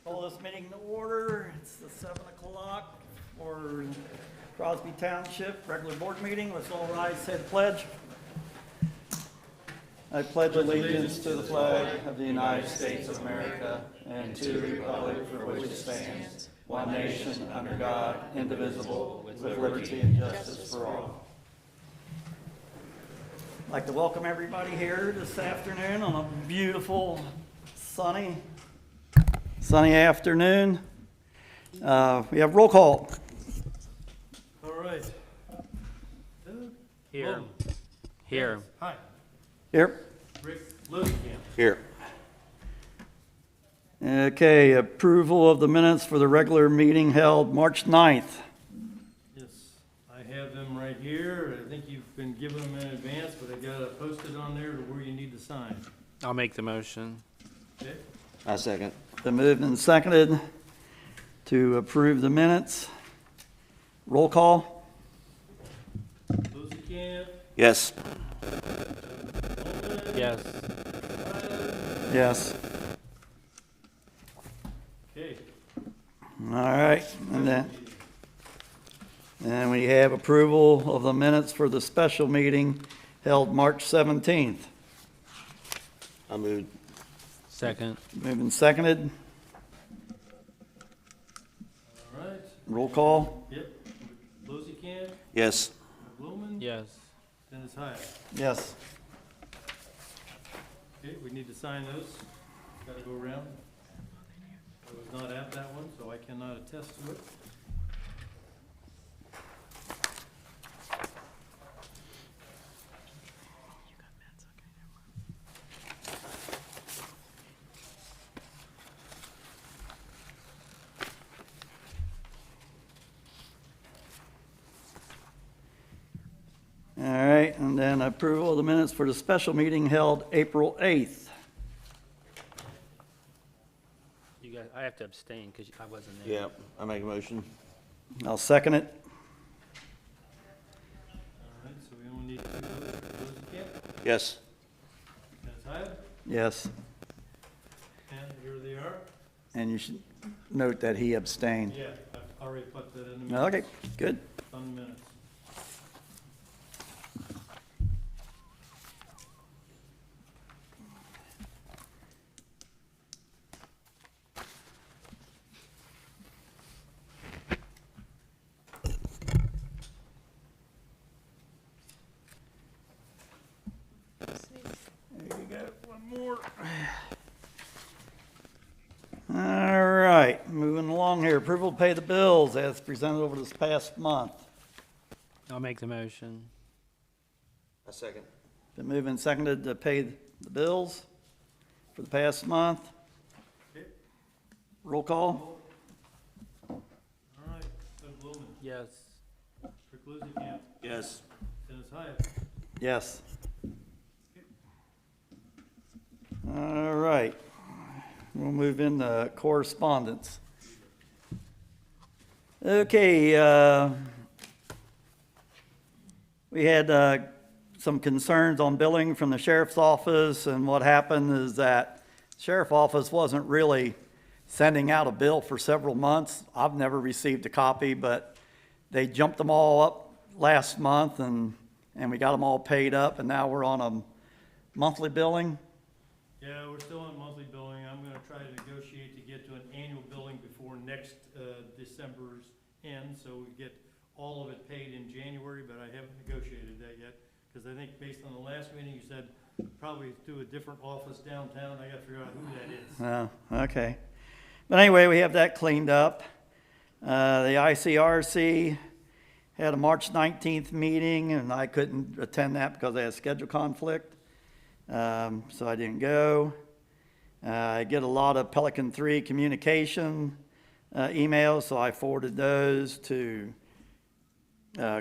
Call this meeting to order. It's the 7 o'clock for Crosby Township regular board meeting. Let's all rise, say the pledge. I pledge allegiance to the flag of the United States of America and to the republic for which it stands, one nation under God, indivisible, with liberty and justice for all. I'd like to welcome everybody here this afternoon on a beautiful, sunny afternoon. We have roll call. All right. Here. Logan. Here. Hi. Here. Rick Lusikamp. Here. Okay, approval of the minutes for the regular meeting held March 9th. Yes, I have them right here. I think you've been given them in advance, but I got it posted on there to where you need to sign. I'll make the motion. Okay? I second. Been moved and seconded to approve the minutes. Roll call. Lusikamp. Yes. Yes. Yes. Okay. All right, and then we have approval of the minutes for the special meeting held March 17th. I moved. Second. Moved and seconded. All right. Roll call. Yep. Lusikamp. Yes. Blumen. Yes. Dennis Hyatt. Yes. Okay, we need to sign those. Got to go around. I was not at that one, so I cannot attest to it. All right, and then approval of the minutes for the special meeting held April 8th. You guys, I have to abstain because I wasn't there. Yeah, I make a motion. I'll second it. All right, so we only need two votes. Lusikamp. Yes. Dennis Hyatt. Yes, And here they are. and you should note that he abstained. Yeah, I've already put that in the minutes. Okay, good. On the minutes. There you go, one more. All right, moving along here. Approval to pay the bills as presented over this past month. I'll make the motion. I second. Been moved and seconded to pay the bills for the past month. Okay. Roll call. All right, Doug Blumen, Yes. Rick Lusikamp, Yes. Dennis Hyatt. Yes. All right. We'll move into correspondence. Okay, we had some concerns on billing from the sheriff's office, and what happened is that the sheriff's office wasn't really sending out a bill for several months. I've never received a copy, but they jumped them all up last month, and we got them all paid up, and now we're on a monthly billing. Yeah, we're still on monthly billing. I'm gonna try to negotiate to get to an annual billing before next December's end, so we get all of it paid in January, but I haven't negotiated that yet. Because I think based on the last meeting, you said probably do a different office downtown. I gotta figure out who that is. Oh, okay. But anyway, we have that cleaned up. The ICRC had a March 19th meeting, and I couldn't attend that because I had a schedule conflict. So I didn't go. I get a lot of Pelican 3 communication emails, so I forwarded those to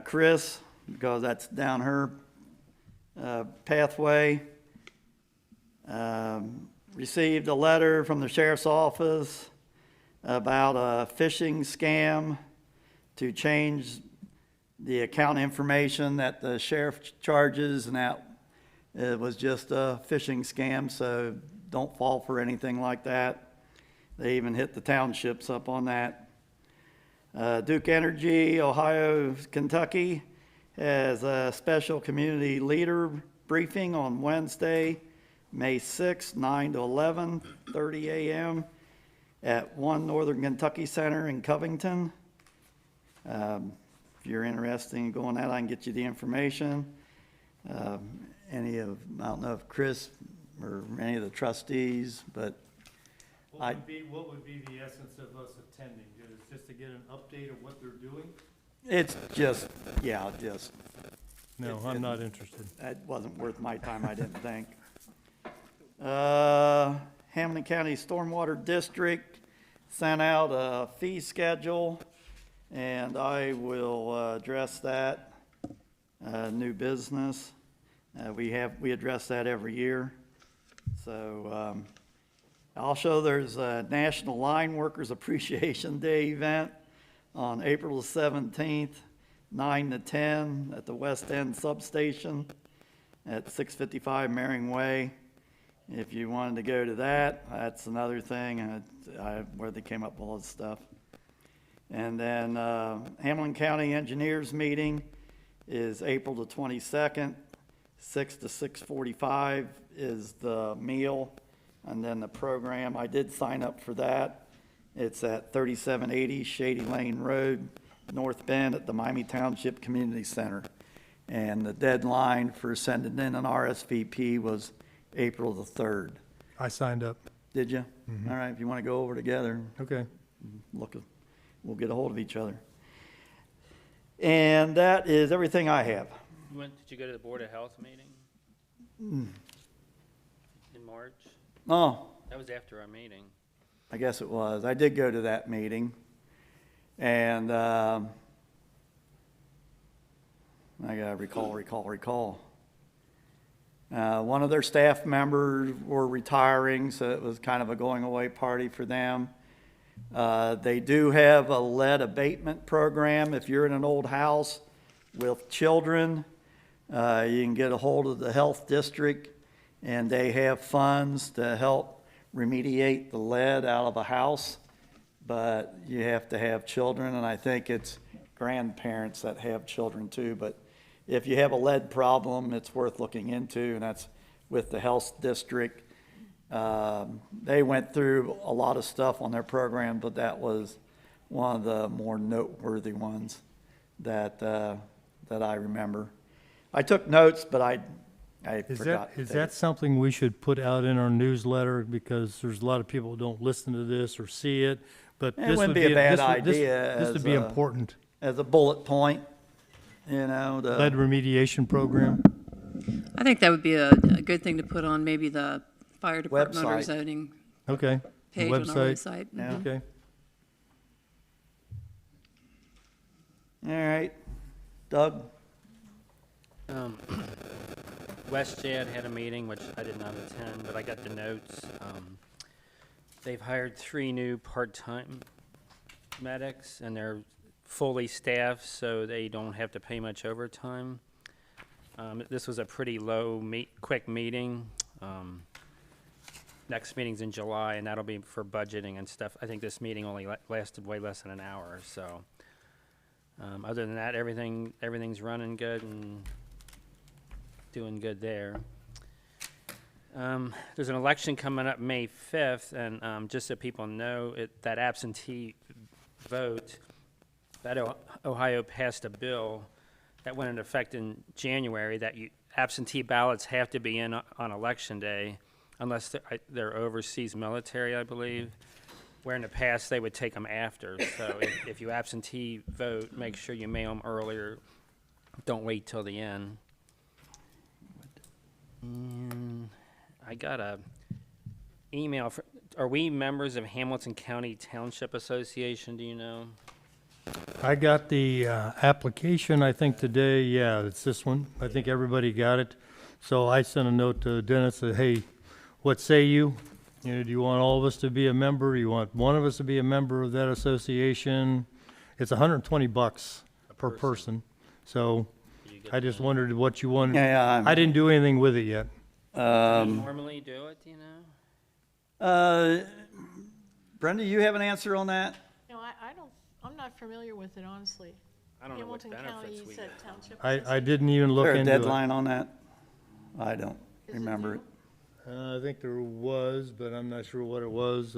Chris because that's down her pathway. Received a letter from the sheriff's office about a phishing scam to change the account information that the sheriff charges, and that it was just a phishing scam, so don't fall for anything like that. They even hit the townships up on that. Duke Energy, Ohio, Kentucky, has a special community leader briefing on Wednesday, May 6th, 9 to 11:30 a.m. at 1 Northern Kentucky Center in Covington. If you're interested in going that, I can get you the information. I don't know if Chris or any of the trustees, but What would be the essence of us attending? Just to get an update of what they're doing? it's just. No, I'm not interested. That wasn't worth my time, I didn't think. Hamilton County Stormwater District sent out a fee schedule, and I will address that, new business. We address that every year. So, also, there's a National Line Workers Appreciation Day event on April the 17th, 9 to 10 at the West End Substation at 655 Mering Way. If you wanted to go to that, that's another thing where they came up with all this stuff. And then Hamilton County Engineers Meeting is April the 22nd, 6 to 6:45 is the meal. And then the program, I did sign up for that. It's at 3780 Shady Lane Road, North Bend at the Miami Township Community Center. And the deadline for sending in an RSVP was April the 3rd. I signed up. Did you? All right, if you want to go over together, Okay. we'll get a hold of each other. And that is everything I have. Did you go to the Board of Health meeting? In March? Oh, That was after our meeting. I guess it was. I did go to that meeting. And I gotta recall. One of their staff members were retiring, so it was kind of a going away party for them. They do have a lead abatement program. If you're in an old house with children, you can get a hold of the health district, and they have funds to help remediate the lead out of a house. But you have to have children, and I think it's grandparents that have children too. But if you have a lead problem, it's worth looking into, and that's with the health district. They went through a lot of stuff on their program, but that was one of the more noteworthy ones that I remember. I took notes, but I forgot. Is that something we should put out in our newsletter? Because there's a lot of people who don't listen to this or see it, but It this wouldn't would be a bad this would- this- idea This as would be a- important. As a bullet point, the Lead remediation program. I think that would be a good thing to put on maybe the fire department or Website. zoning Okay. page on our Website. website. Yeah. Okay. All right, Doug? WestJet had a meeting, which I did not attend, but I got the notes. They've hired 3 new part-time medics, and they're fully staffed, so they don't have to pay much overtime. This was a pretty quick meeting. Next meeting's in July, and that'll be for budgeting and stuff. I think this meeting only lasted way less than an hour, so. Other than that, everything's running good and doing good there. There's an election coming up May 5th, and just so people know, that absentee vote, that Ohio passed a bill that went into effect in January that absentee ballots have to be in on election day unless they're overseas military, I believe, where in the past they would take them after. So if you absentee vote, make sure you mail them earlier. Don't wait till the end. And I got a email. Are we members of Hamilton County Township Association, do you know? I got the application, I think, today. Yeah, it's this one. I think everybody got it. So I sent a note to Dennis, said, hey, what say you? You know, do you want all of us to be a member? You want one of us to be a member of that association? It's $120 per person. So I just wondered what you wanted. Yeah, I didn't do anything with it yet. Do you normally do it, do you know? Brenda, you have an answer on that? No, I don't, I'm not familiar with it, honestly. I don't know what Hamilton County, benefits you we said get. township. I didn't even Is look there a into it. deadline on that? I don't Is it remember it. due? I think there was, but I'm not sure what it was.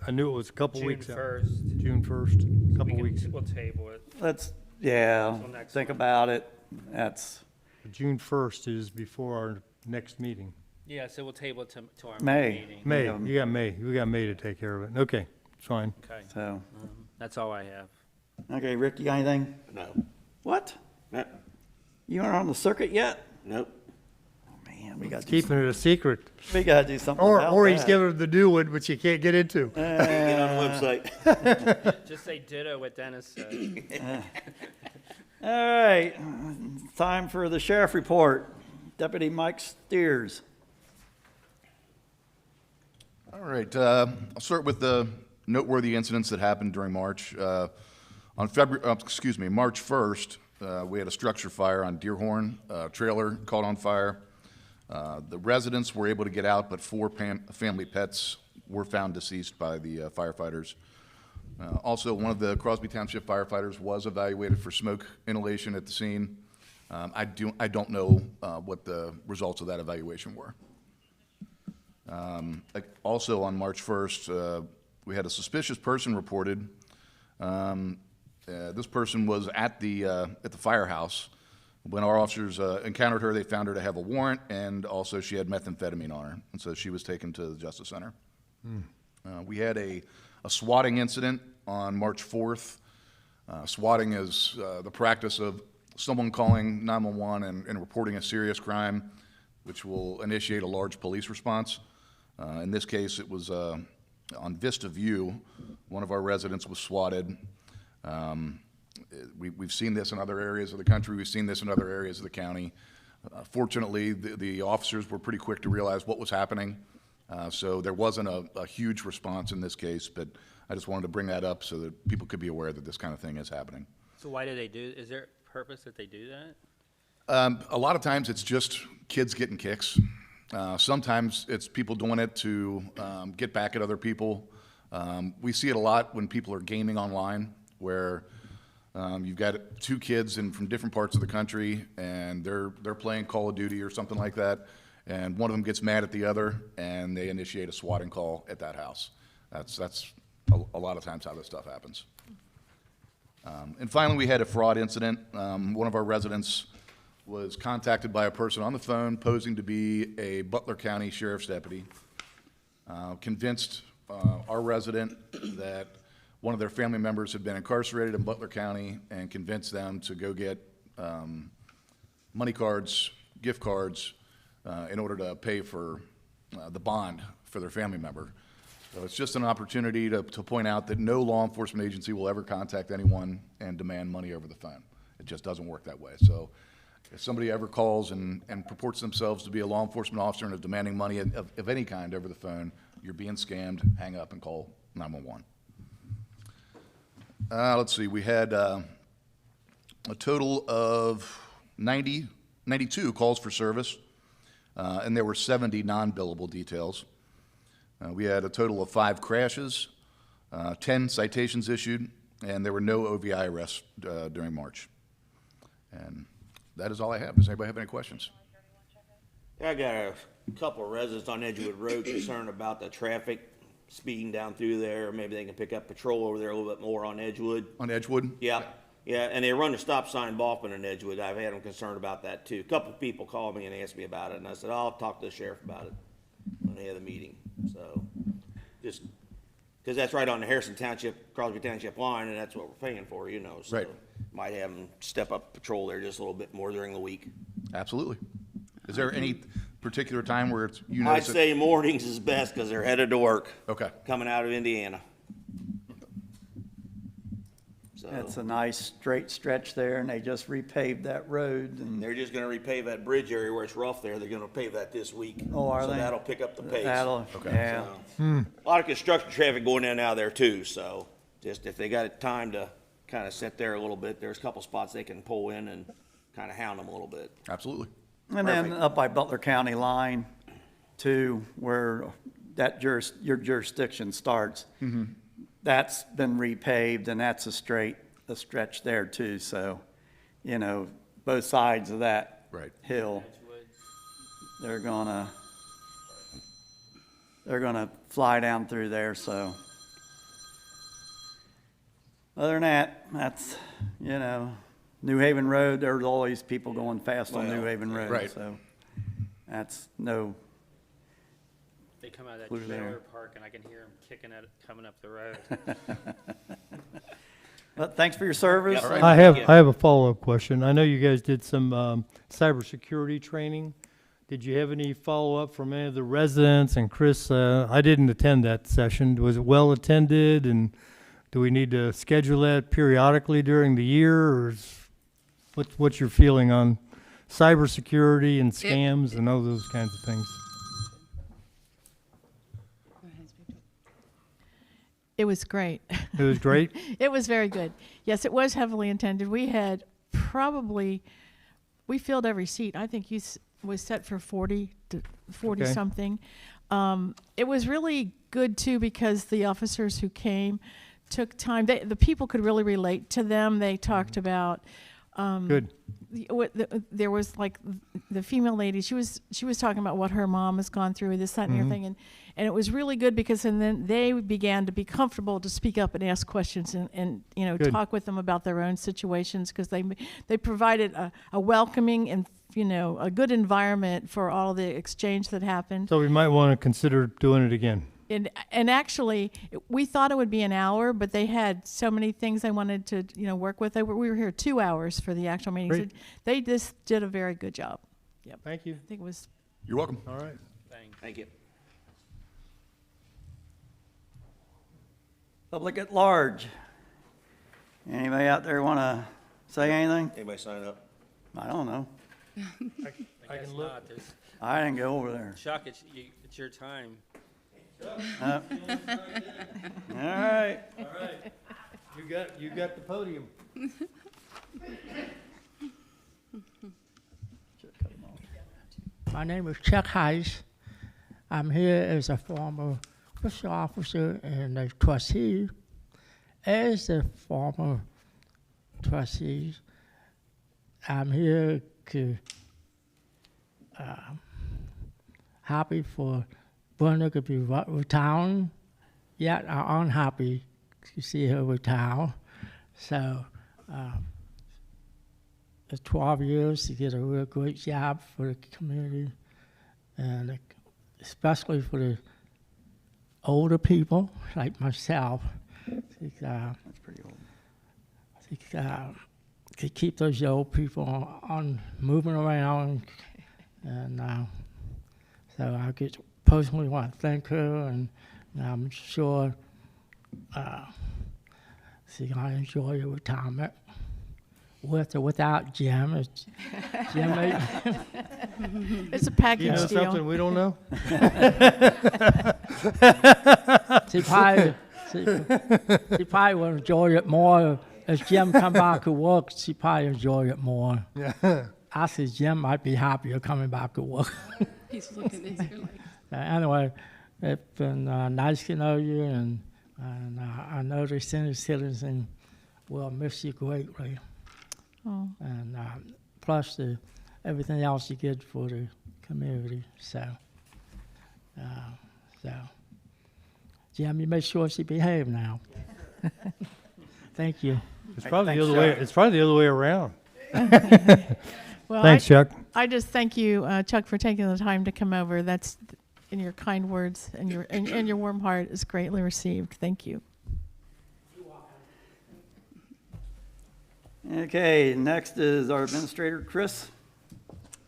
I knew it was a couple June weeks out. 1st. June 1st, couple weeks. We'll table it. Let's, yeah, Until next think month. about it. That's June 1st is before our next meeting. Yeah, so we'll table it to our May. meeting. May, Yeah. you got May. We got May to take care of it. Okay, it's fine. Okay, so. that's all I have. Okay, Rick, you got anything? No. What? No. You aren't on the circuit yet? Nope. Man, we got to Keeping it a secret. do something about Or he's that. giving the new one, which you can't get into. Get on the website. Just say ditto what Dennis said. All right, time for the sheriff report. Deputy Mike Steers. All right, I'll start with the noteworthy incidents that happened during March. On March 1st, we had a structure fire on Deerhorn. Trailer caught on fire. The residents were able to get out, but 4 family pets were found deceased by the firefighters. Also, one of the Crosby Township firefighters was evaluated for smoke inhalation at the scene. I don't know what the results of that evaluation were. Also on March 1st, we had a suspicious person reported. This person was at the firehouse. When our officers encountered her, they found her to have a warrant, and also she had methamphetamine on her, and so she was taken to the Justice Center. We had a swatting incident on March 4th. Swatting is the practice of someone calling 911 and reporting a serious crime, which will initiate a large police response. In this case, it was on Vista View. One of our residents was swatted. We've seen this in other areas of the country. We've seen this in other areas of the county. Fortunately, the officers were pretty quick to realize what was happening. So there wasn't a huge response in this case, but I just wanted to bring that up so that people could be aware that this kind of thing is happening. So why do they do, is there a purpose that they do that? A lot of times it's just kids getting kicks. Sometimes it's people doing it to get back at other people. We see it a lot when people are gaming online, where you've got 2 kids from different parts of the country, and they're playing Call of Duty or something like that, and one of them gets mad at the other, and they initiate a swatting call at that house. That's a lot of times how this stuff happens. And finally, we had a fraud incident. One of our residents was contacted by a person on the phone posing to be a Butler County Sheriff's deputy, convinced our resident that one of their family members had been incarcerated in Butler County, and convinced them to go get money cards, gift cards, in order to pay for the bond for their family member. So it's just an opportunity to point out that no law enforcement agency will ever contact anyone and demand money over the phone. It just doesn't work that way. So if somebody ever calls and purports themselves to be a law enforcement officer and is demanding money of any kind over the phone, you're being scammed. Hang up and call 911. Let's see, we had a total of 92 calls for service, and there were 70 non-billable details. We had a total of 5 crashes, 10 citations issued, and there were no OVI arrests during March. And that is all I have. Does anybody have any questions? I got a couple of residents on Edgewood Road concerned about the traffic speeding down through there. Maybe they can pick up patrol over there a little bit more on Edgewood. On Edgewood? Yeah, and they run the stop sign Baughman in Edgewood. I've had them concerned about that too. A couple of people called me and asked me about it, and I said, I'll talk to the sheriff about it when they have the meeting. So, just, because that's right on the Harrison Township, Crosby Township line, and that's what we're paying for, you know. So Right. might have them step up patrol there just a little bit more during the week. Absolutely. Is there any particular time where it's, you I'd notice it? say mornings is best because they're headed to work. Okay. Coming out of Indiana. So That's a nice straight stretch there, and they just repaved that road, and they're just gonna repave that bridge area where it's rough there. They're gonna pave that this week. Oh, are So they? that'll pick up the pace. that'll, Okay. yeah. So, a lot of construction traffic going in and out of there too, so just if they got time to kind of sit there a little bit, there's a couple spots they can pull in and kind of hound them a little bit. Absolutely. And then Perfect. up by Butler County line too, where your jurisdiction starts. That's been repaved, and that's a stretch there too, so, you know, both sides of that Right. hill, they're gonna fly down through there, so. Other than that, that's, you know, New Haven Road, there's always people going fast on New Well, Haven Road, right. so. That's no, They come out of Blue that there. trailer park and I can hear them kicking at it, coming up the road. but thanks for your service. All right. I Thank you. have a follow-up question. I know you guys did some cybersecurity training. Did you have any follow-up from any of the residents? And Chris, I didn't attend that session. Was it well attended? And do we need to schedule that periodically during the year? Or what's your feeling on cybersecurity and scams and all those kinds of things? It was great. It was great. It was very good. Yes, it was heavily attended. We had we filled every seat. I think was set for 40 to 40 Okay. something. It was really good too because the officers who came took time. The people could really relate to them. They talked about Good. there was like the female lady. She was talking about what her mom has gone through, this, that, and the other thing, and it was really good because and then they began to be comfortable to speak up and ask questions and you know Good. talk with them about their own situations because they provided a welcoming and you know a good environment for all the exchange that happened. So we might want to consider doing it again. And actually, we thought it would be an hour, but they had so many things they wanted to, you know, work with. We were here 2 hours for the actual meeting. Great. So they just did a very good job. Thank you. I think it was. You're welcome. All right. Thank you. Public at large. Anybody out there want to say anything? Anybody sign up? I don't know. I guess not. There's, I didn't go over there. Chuck, it's your time. All right. All right. You got the podium. My name is Chuck Heiss. I'm here as a former official officer and a trustee. As a former trustee, I'm here to happy for Brenda to be retiring, yet I'm unhappy to see her retire. So, the 12 years to get a real great job for the community, and especially for the older people like myself. That's pretty old. To keep those old people on moving around, and so I just personally want to thank her, and I'm sure she's gonna enjoy your retirement. With or without Jim, Jim It's a You package know deal. something we don't know? she probably will enjoy it more as Jim come back to work. She probably enjoy it more. Yeah. I said Jim might be happier coming back to work. He's looking at you like. Anyway, it's been nice to know you, and I know the senior citizen will miss you greatly. Oh. And plus everything else you did for the community. So, Jim, you make sure she behave now. Thank you. It's probably the Thanks, other way. Chuck. It's probably the other way around. Well, Thanks, Chuck. I just thank you, Chuck, for taking the time to come over. That's in your kind words and your warm heart is greatly received. Thank you. Okay, next is our administrator, Chris.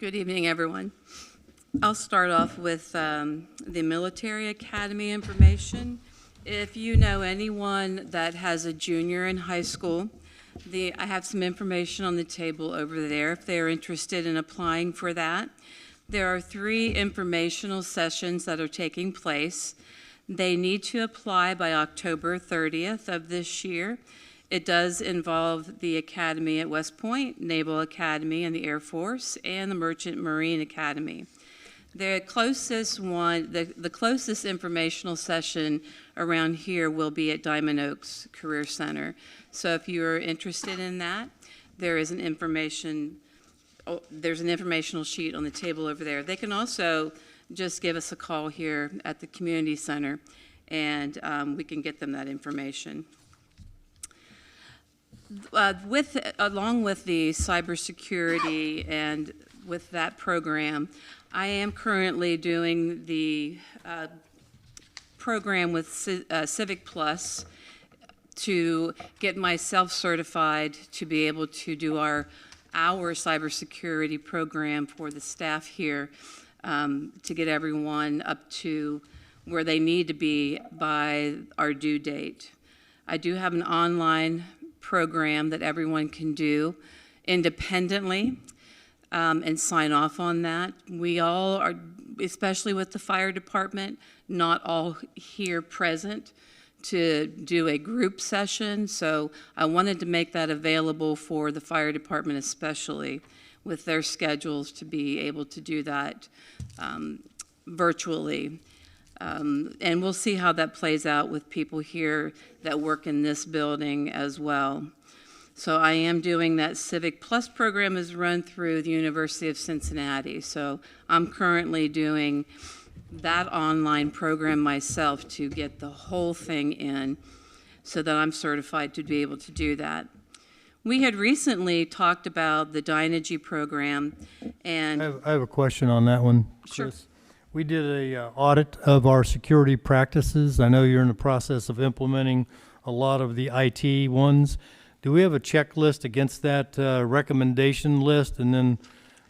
Good evening, everyone. I'll start off with the military academy information. If you know anyone that has a junior in high school, I have some information on the table over there if they're interested in applying for that. There are 3 informational sessions that are taking place. They need to apply by October 30th of this year. It does involve the Academy at West Point, Naval Academy and the Air Force, and the Merchant Marine Academy. The closest one, the closest informational session around here will be at Diamond Oaks Career Center. So if you're interested in that, there's an informational sheet on the table over there. They can also just give us a call here at the community center, and we can get them that information. Along with the cybersecurity and with that program, I am currently doing the program with Civic Plus to get myself certified to be able to do our cybersecurity program for the staff here, to get everyone up to where they need to be by our due date. I do have an online program that everyone can do independently and sign off on that. We all are, especially with the fire department, not all here present to do a group session, so I wanted to make that available for the fire department especially with their schedules to be able to do that virtually. And we'll see how that plays out with people here that work in this building as well. So I am doing that Civic Plus program is run through the University of Cincinnati. So I'm currently doing that online program myself to get the whole thing in so that I'm certified to be able to do that. We had recently talked about the Dynegy program, and I have a question on that one. Sure. Chris. We did a audit of our security practices. I know you're in the process of implementing a lot of the IT ones. Do we have a checklist against that recommendation list? And then,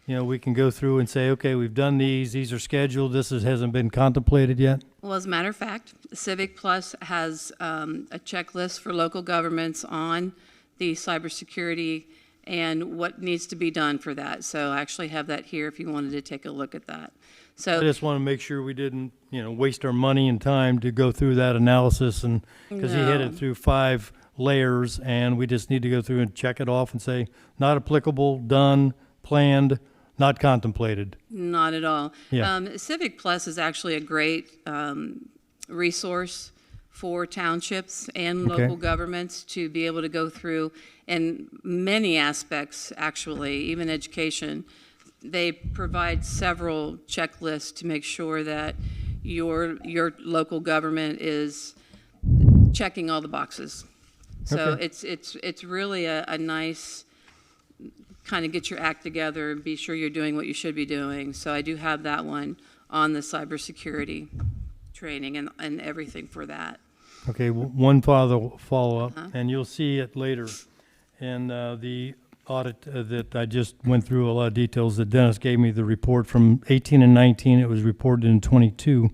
you know, we can go through and say, okay, we've done these are scheduled, hasn't been contemplated yet? well, as a matter of fact, Civic Plus has a checklist for local governments on the cybersecurity and what needs to be done for that. So I actually have that here if you wanted to take a look at that. I So, just want to make sure we didn't, waste our money and time to go through that analysis, and, because he hit No. it through 5 layers, and we just need to go through and check it off and say, not applicable, done, planned, not contemplated. not at all. Yeah. Civic Plus is actually a great resource for townships and Okay. local governments to be able to go through, in many aspects, actually, even education. They provide several checklists to make sure that your local government is checking all the boxes. So Okay. it's really a nice kind of get your act together and be sure you're doing what you should be doing. So I do have that one on the cybersecurity training and everything for that. Okay, one follow-up, Uh-huh. and you'll see it later in the audit that I just went through, a lot of details that Dennis gave me, the report from 18 and 19, it was reported in 22.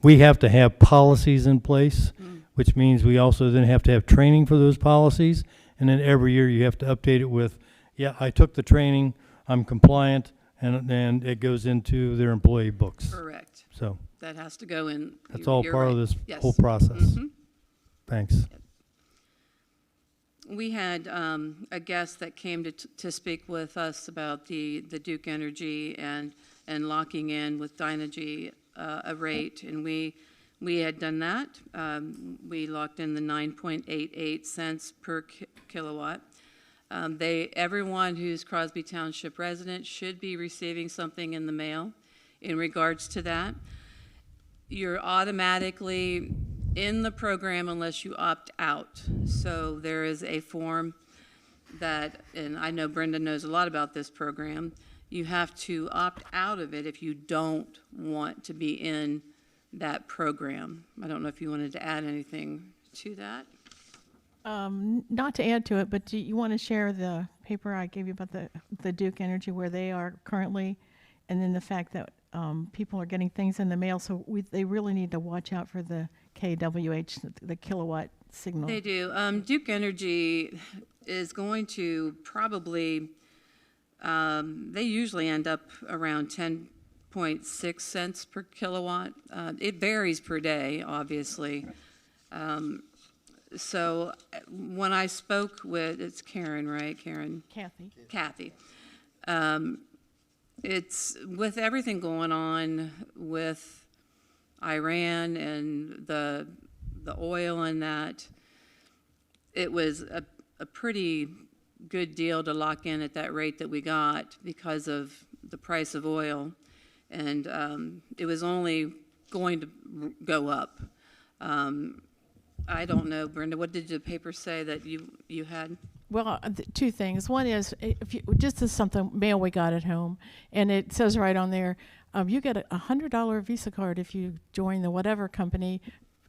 We have to have policies in place, which means we also then have to have training for those policies, and then every year you have to update it with, yeah, I took the training, I'm compliant, and it goes into their employee books. Correct. So That has to go in. that's all You're part of right. this Yes. whole process. Mhm. Thanks. We had a guest that came to speak with us about the Duke Energy and locking in with Dynegy a rate, and we had done that. We locked in the 9.88 cents per kilowatt. Everyone who's Crosby Township resident should be receiving something in the mail in regards to that. You're automatically in the program unless you opt out. So there is a form that, and I know Brenda knows a lot about this program, you have to opt out of it if you don't want to be in that program. I don't know if you wanted to add anything to that. Not to add to it, but do you want to share the paper I gave you about the Duke Energy, where they are currently, and then the fact that people are getting things in the mail, so they really need to watch out for the KWH, the kilowatt signal. They do. Duke Energy is going to probably, they usually end up around 10.6 cents per kilowatt. It varies per day, obviously. So when I spoke with, it's Karen, right? Karen? Kathy. Kathy. it's, with everything going on with Iran and the oil and that, it was a pretty good deal to lock in at that rate that we got because of the price of oil. And it was only going to go up. I don't know, Brenda, what did the paper say that you had? Well, two things. One is, if you, just as something mail we got at home, and it says right on there, you get a $100 Visa card if you join the whatever company,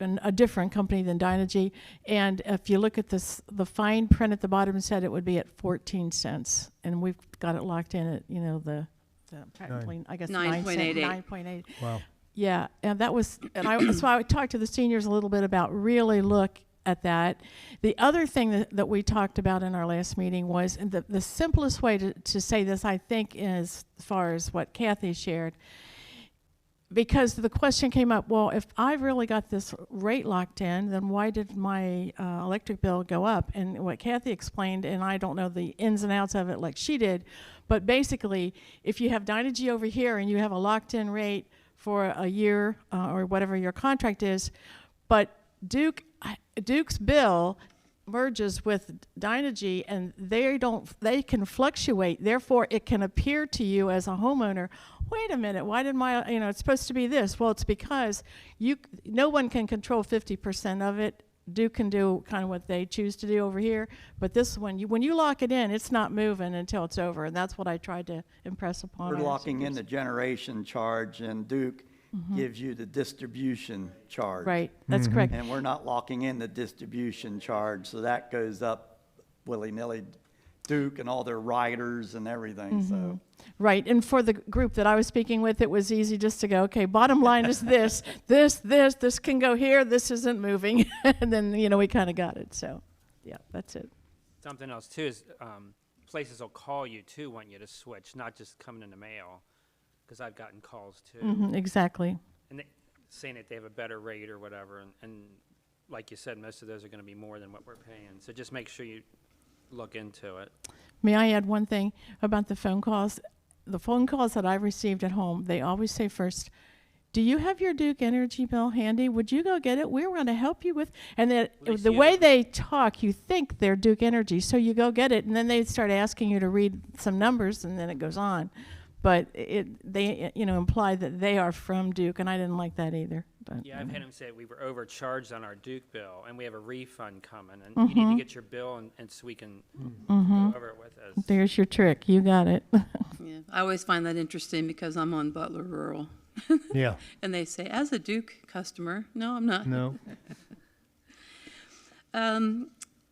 and a different company than Dynegy. And if you look at this, the fine print at the bottom said it would be at 14 cents, and we've got it locked in at, you know, the practically, I guess 9.88. 9.8. Wow. Yeah, and that was, and so I talked to the seniors a little bit about really look at that. The other thing that we talked about in our last meeting was, and the simplest way to say this, I think, is as far as what Kathy shared, because the question came up, well, if I really got this rate locked in, then why did my electric bill go up? And what Kathy explained, and I don't know the ins and outs of it like she did, but basically, if you have Dynegy over here and you have a locked-in rate for a year or whatever your contract is, but Duke's bill merges with Dynegy, and they can fluctuate. Therefore, it can appear to you as a homeowner, wait a minute, why did my, it's supposed to be this? Well, it's because no one can control 50% of it. Duke can do kind of what they choose to do over here, but this one, when you lock it in, it's not moving until it's over, and that's what I tried to impress upon. We're our locking in seniors. the generation charge, and Duke gives you the distribution charge. Right, that's correct. And we're not locking in the distribution charge, so that goes up willy-nilly. Duke and all their riders and everything, so. Right, and for the group that I was speaking with, it was easy just to go, okay, bottom line is this can go here, this isn't moving, and then, we kind of got it, so, yeah, that's it. Something else too is places will call you too, want you to switch, not just coming in the mail, because I've gotten calls too. Exactly. And saying that they have a better rate or whatever, and like you said, most of those are going to be more than what we're paying. So just make sure you look into it. May I add one thing about the phone calls? The phone calls that I've received at home, they always say first, do you have your Duke Energy bill handy? Would you go get it? We're going to help you with, and then Well, they the see way it. they talk, you think they're Duke Energy, so you go get it, and then they start asking you to read some numbers, and then it goes on. But they imply that they are from Duke, and I didn't like that either. But, Yeah, I've had them say we were overcharged on our Duke bill, and we have a refund coming, and you need to get your bill, and so we can go over it with us. There's your trick. You got it. Yeah, I always find that interesting because I'm on Butler Rural. Yeah. And they say, as a Duke customer, no, I'm not. No.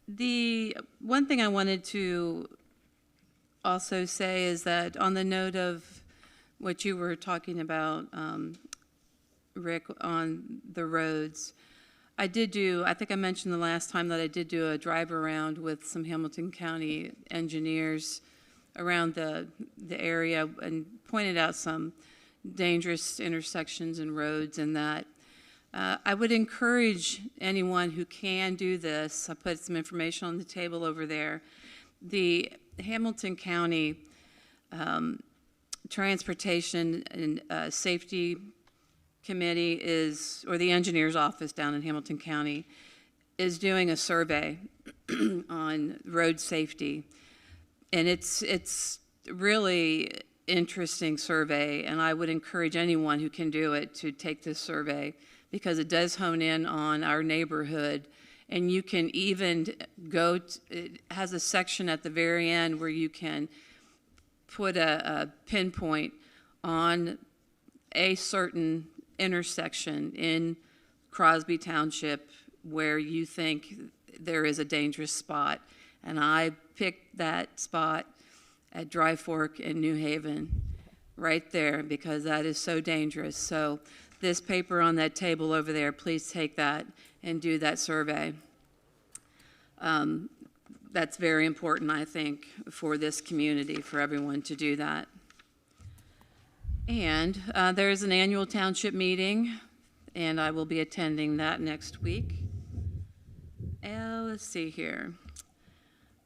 The one thing I wanted to also say is that on the note of what you were talking about, Rick, on the roads, I think I mentioned the last time that I did do a drive around with some Hamilton County engineers around the area and pointed out some dangerous intersections and roads, and that I would encourage anyone who can do this. I put some information on the table over there. The Hamilton County Transportation and Safety Committee or the engineer's office down in Hamilton County is doing a survey on road safety. And it's really interesting survey, and I would encourage anyone who can do it to take this survey because it does hone in on our neighborhood. And you can even it has a section at the very end where you can put a pinpoint on a certain intersection in Crosby Township where you think there is a dangerous spot. And I picked that spot at Dry Fork in New Haven, right there, because that is so dangerous. So this paper on that table over there, please take that and do that survey. That's very important, I think, for this community, for everyone to do that. And there is an annual township meeting, and I will be attending that next week. Let's see here.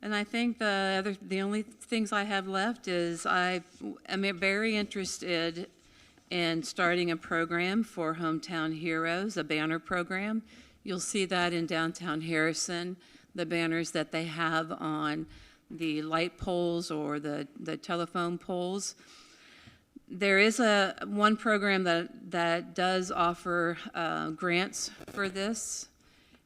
And I think the only things I have left is I am very interested in starting a program for Hometown Heroes, a banner program. You'll see that in downtown Harrison, the banners that they have on the light poles or the telephone poles. There is one program that does offer grants for this.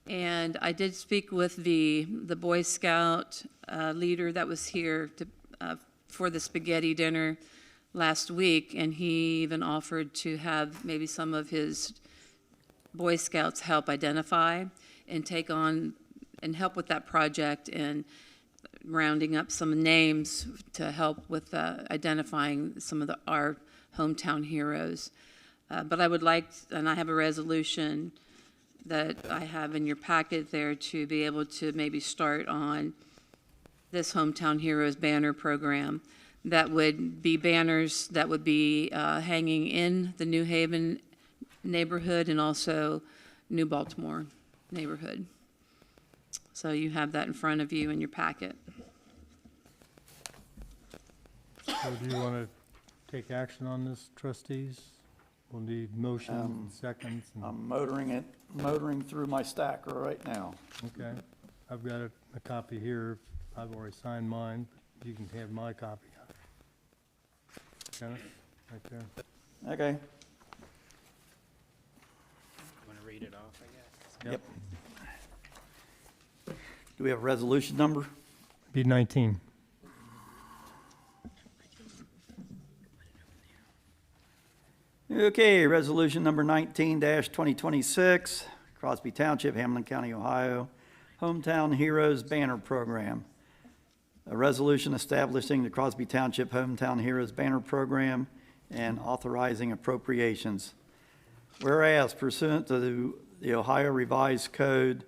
And I did speak with the Boy Scout leader that was here for the spaghetti dinner last week, and he even offered to have maybe some of his Boy Scouts help identify and take on and help with that project and rounding up some names to help with identifying some of our hometown heroes. But I would like, and I have a resolution that I have in your packet there to be able to maybe start on this Hometown Heroes banner program. That would be banners that would be hanging in the New Haven neighborhood and also New Baltimore neighborhood. So you have that in front of you in your packet. So do you want to take action on this, trustees? We'll need motions and seconds. I'm motoring through my stack right now. Okay, I've got a copy here. I've already signed mine, but you can have my copy. Kenneth, right there. Okay. Want to read it off, I guess? Yep. Do we have a resolution number? Be 19. Okay, resolution number 19-2026, Crosby Township, Hamilton County, Ohio, Hometown Heroes Banner Program. A resolution establishing the Crosby Township Hometown Heroes Banner Program and authorizing appropriations. Whereas pursuant to the Ohio Revised Code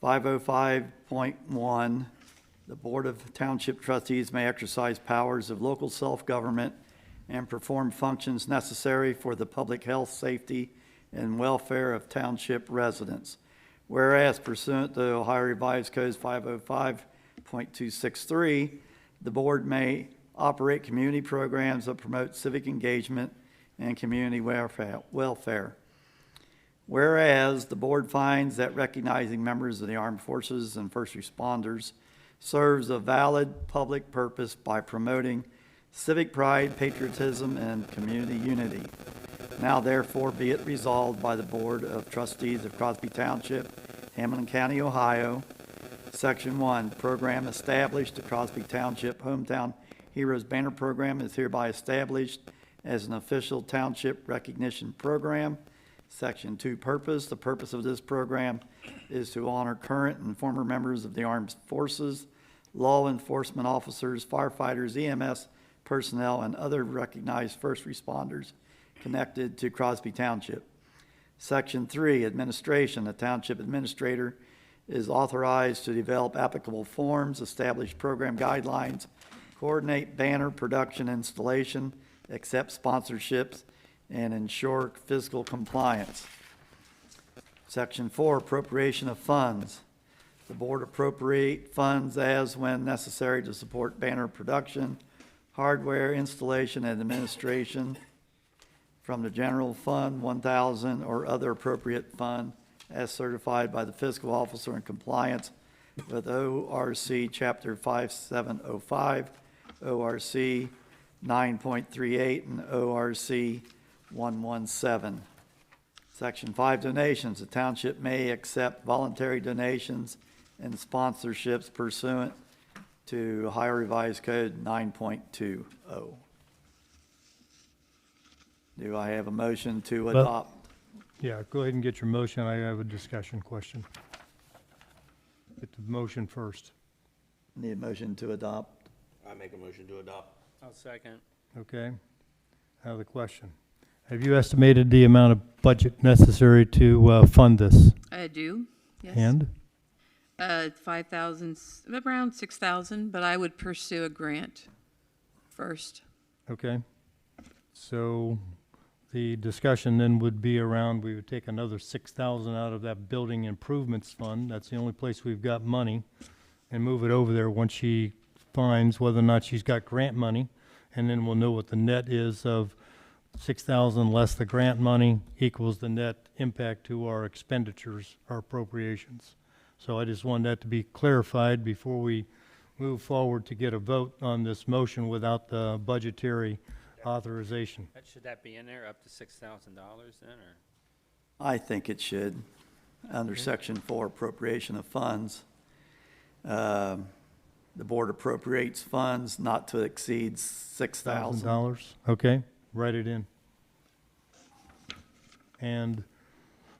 505.1, the Board of Township Trustees may exercise powers of local self-government and perform functions necessary for the public health, safety, and welfare of township residents. Whereas pursuant to Ohio Revised Code 505.263, the board may operate community programs that promote civic engagement and community welfare. Whereas the board finds that recognizing members of the armed forces and first responders serves a valid public purpose by promoting civic pride, patriotism, and community unity. Now therefore be it resolved by the Board of Trustees of Crosby Township, Hamilton County, Ohio. Section 1, program established. The Crosby Township Hometown Heroes Banner Program is hereby established as an official township recognition program. Section 2, purpose. The purpose of this program is to honor current and former members of the armed forces, law enforcement officers, firefighters, EMS personnel, and other recognized first responders connected to Crosby Township. Section 3, administration. The township administrator is authorized to develop applicable forms, establish program guidelines, coordinate banner production installation, accept sponsorships, and ensure fiscal compliance. Section 4, appropriation of funds. The board appropriate funds as when necessary to support banner production, hardware installation, and administration from the general fund, 1,000, or other appropriate fund as certified by the fiscal officer in compliance with ORC Chapter 5705, ORC 9.38, and ORC 117. Section 5, donations. The township may accept voluntary donations and sponsorships pursuant to Ohio Revised Code 9.20. Do I have a motion to Well- adopt? Yeah, go ahead and get your motion. I have a discussion question. Get the motion first, Need a motion to adopt? I make a motion to adopt. I'll second. okay? I have the question. Have you estimated the amount of budget necessary to fund this? I do, yes. And? 5,000, around 6,000, but I would pursue a grant first. Okay. So the discussion then would be around, we would take another 6,000 out of that building improvements fund. That's the only place we've got money. and move it over there once she finds whether or not she's got grant money. And then we'll know what the net is of 6,000 less the grant money equals the net impact to our expenditures, our appropriations. So I just wanted that to be clarified before we move forward to get a vote on this motion without the budgetary authorization. Should that be in there, up to $6,000 then, or? I think it should, under Section 4 appropriation of funds. The board appropriates funds not to exceed $6,000. $1,000, okay, write it in. And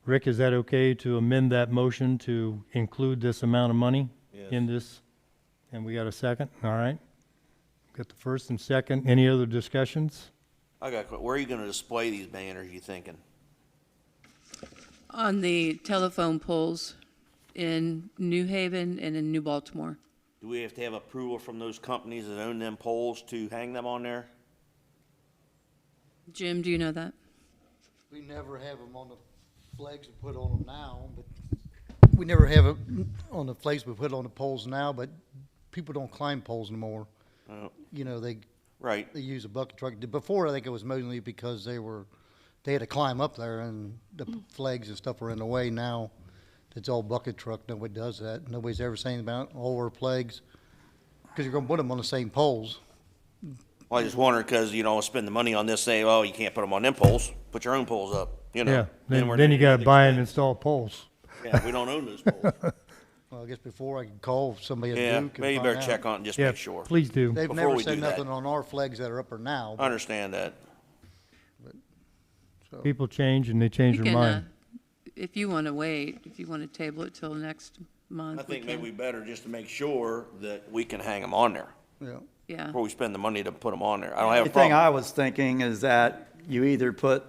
Rick, is that okay to amend that motion to include this amount of money in this? And we got a second, all right? Got the first and second, any other discussions? I got, where are you gonna display these banners, you thinking? On the telephone poles in New Haven and in New Baltimore. Do we have to have approval from those companies that own them poles to hang them on there? Jim, do you know that? We never have them on the flags we put on them now, but we never have it on the flags we put on the poles now, but people don't climb poles anymore. Oh. You know, they Right, use a bucket truck. Before, I think it was mainly because they had to climb up there and the flags and stuff were in the way. Now, it's all bucket truck. Nobody does that. Nobody's ever saying about all our flags, because you're gonna put them on the same poles. well, I just wondered, cause you know, spend the money on this, say, oh, you can't put them on them poles, put your own poles up, you know? Yeah, we're then you doing gotta the buy and expense. install poles. Yeah, we don't own those poles. Well, I guess before I could call somebody at Yeah, Duke and maybe you find better out. check on it and just Yeah, make sure. please do. They've before never we said do that. nothing on our flags that are up there now. I but- understand that. so- People change and they change You their can, mind. if you want to wait, if you want to table it till next month. I think we maybe can. we better just to make sure that we can hang them on there Yeah. Yeah, before we spend the money to put them on there. I don't have The a thing problem. I was thinking is that you either put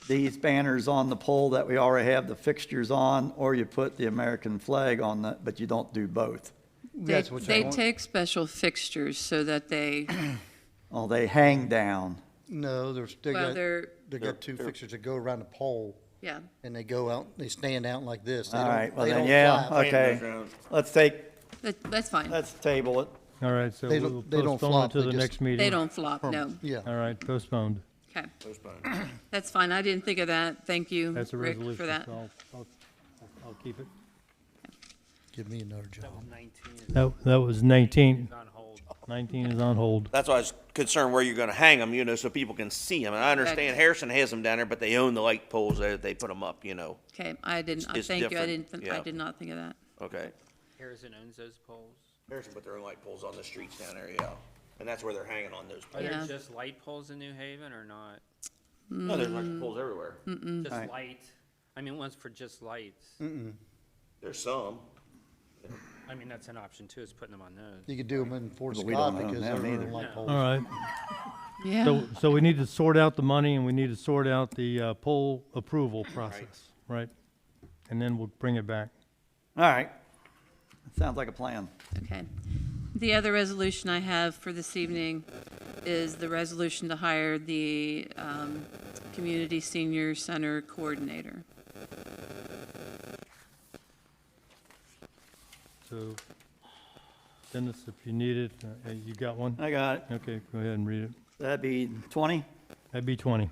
these banners on the pole that we already have the fixtures on, or you put the American flag on the, but you don't do both. That's what they you want. take special fixtures so that they, Oh, they hang down. No, they well, got, they're, they got two fixtures that go around the pole, yeah. and they go out, they stand out like this. They All don't- right, well they then, don't yeah, flap. okay. Let's That's fine. let's table it. All right, so They we'll don't- they don't postpone flop, it to they the just- next meeting. They don't flop, no. Yeah. All right, postponed. Okay. That's fine. I didn't think of that. Thank you, That's a Rick, resolution, for that. so I'll keep it. Give me another job. 19 That was 19. is on hold. 19 is on hold. That's why I was concerned where you're gonna hang them, you know, so people can see them. And I understand Harrison has them down there, but they own the light poles there that they put them up, you know. Okay, I didn't, It's thank you. I different, didn't, I yeah. did not think of that. Okay. Harrison owns those poles? Harrison put their own light poles on the streets down there, yeah. And that's where they're hanging on those Are poles. Yeah. there just light poles in New Haven or not? No, there's light poles everywhere. Just Right. light? I mean, one's for just lights. There's some. I mean, that's an option too, is putting them on those. You could do them in Fort But we Scott don't own because them they're either. light poles. All right, Yeah. so we need to sort out the money and we need to sort out the poll approval process, right? And then we'll bring it back. All right. Sounds like a plan. Okay. The other resolution I have for this evening is the resolution to hire the Community Senior Center Coordinator. So, Dennis, if you need it, you got one? I got it. Okay, go ahead and read it. That'd be 20? That'd be 20.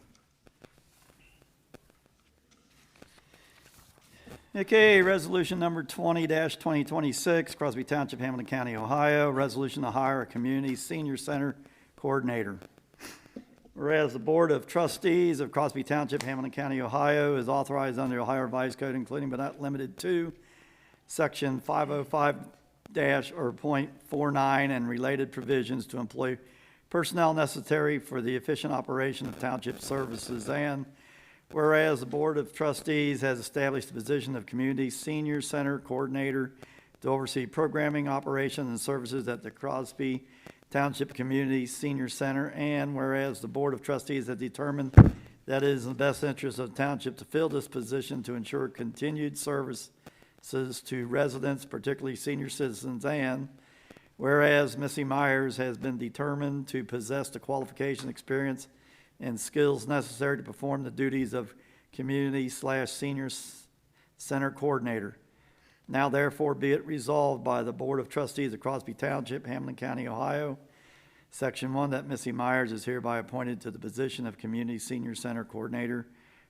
Okay, resolution number 20-2026, Crosby Township, Hamilton County, Ohio. Resolution to hire a community senior center coordinator. Whereas the Board of Trustees of Crosby Township, Hamilton County, Ohio is authorized under Ohio Revised Code, including but not limited to Section 505-.49 and related provisions to employ personnel necessary for the efficient operation of township services. And whereas the Board of Trustees has established the position of Community Senior Center Coordinator to oversee programming, operations, and services at the Crosby Township Community Senior Center, and whereas the Board of Trustees has determined that it is in the best interest of the township to fill this position to ensure continued services to residents, particularly senior citizens, and whereas Missy Myers has been determined to possess the qualification, experience, and skills necessary to perform the duties of community/senior center coordinator. Now therefore be it resolved by the Board of Trustees of Crosby Township, Hamilton County, Ohio. Section 1, that Missy Myers is hereby appointed to the position of Community Senior Center Coordinator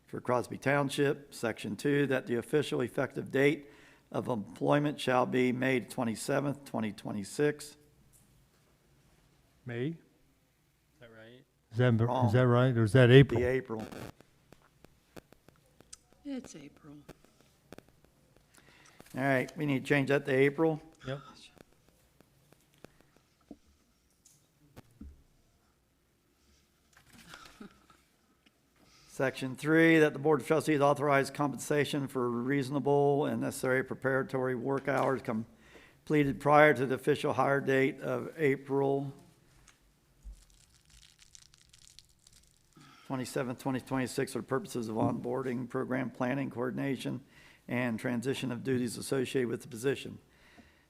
for Crosby Township. Section 2, that the official effective date of employment shall be May 27th, 2026. May? Is that right? Is that right, or is that April? The April. It's April. All right, we need to change that to April. Yep. Section 3, that the Board of Trustees authorize compensation for reasonable and necessary preparatory work hours completed prior to the official hire date of April 27, 2026 for the purposes of onboarding, program planning, coordination, and transition of duties associated with the position.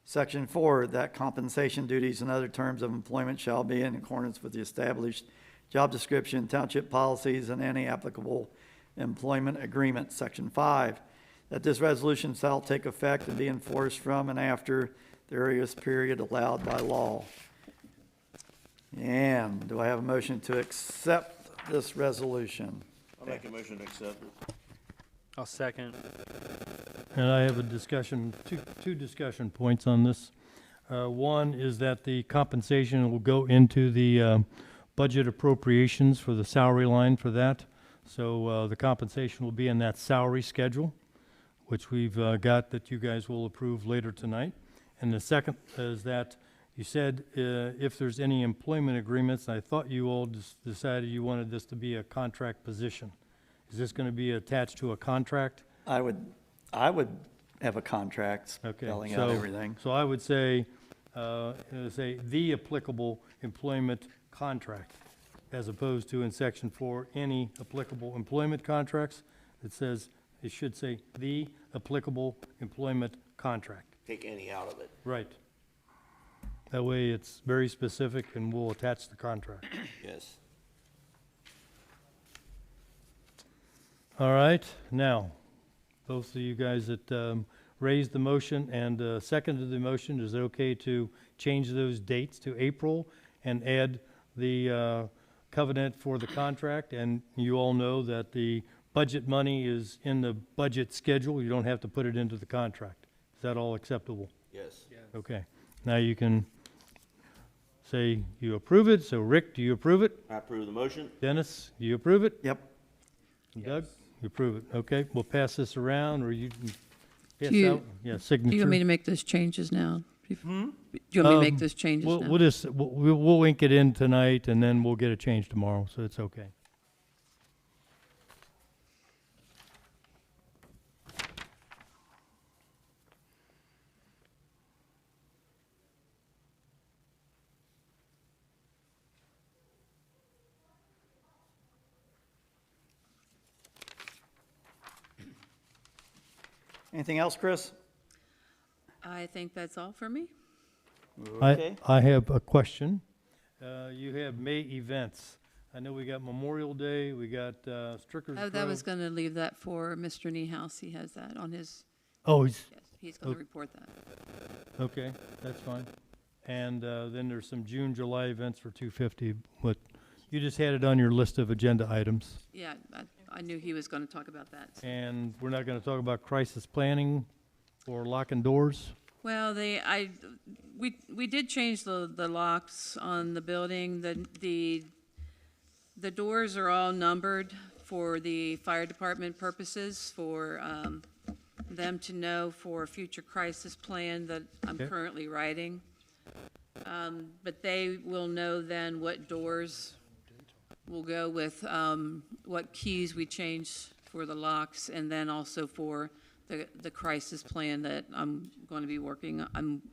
Section 4, that compensation duties and other terms of employment shall be in accordance with the established job description, township policies, and any applicable employment agreement. Section 5, that this resolution shall take effect and be enforced from and after the earliest period allowed by law. And do I have a motion to accept this resolution? I'll make a motion to accept it. I'll second. And I have a discussion, two discussion points on this. One is that the compensation will go into the budget appropriations for the salary line for that. So the compensation will be in that salary schedule, which we've got that you guys will approve later tonight. And the second is that you said if there's any employment agreements, I thought you all decided you wanted this to be a contract position. Is this going to be attached to a contract? I would have a contract Okay, spelling out everything. So I would say the applicable employment contract, as opposed to in section 4, any applicable employment contracts. It should say the applicable employment contract. Take any out of it. Right. That way it's very specific and we'll attach the contract. Yes. All right, now, both of you guys that raised the motion and seconded the motion, is it okay to change those dates to April and add the covenant for the contract? And you all know that the budget money is in the budget schedule. You don't have to put it into the contract. Is that all acceptable? Yes. Okay, now you can say you approve it. So Rick, do you approve it? I approve the motion. Dennis, do you approve it? Yep. Doug, you approve it? Okay, we'll pass this around, or you can pass Do you- out. Yeah, signature. Do you want me to make those changes now? Do you want me to make those changes We'll, now? we'll ink it in tonight, and then we'll get it changed tomorrow, so it's okay. Anything else, Chris? I think that's all for me. Okay. I have a question. You have May events. I know we got Memorial Day, we got Stricker's Oh, that was Grove. going to leave that for Mr. Niehaus. He has that on his, Oh, yes, he's going Oh. to report that. okay, that's fine. And then there's some June, July events for 250, but you just had it on your list of agenda items. Yeah, I knew he was going to talk about that. And we're not going to talk about crisis planning or locking doors? Well, we did change the locks on the building. The doors are all numbered for the fire department purposes, for them to know for a future crisis plan that I'm Okay. currently writing. But they will know then what doors will go with, what keys we change for the locks, and then also for the crisis plan that I'm going to be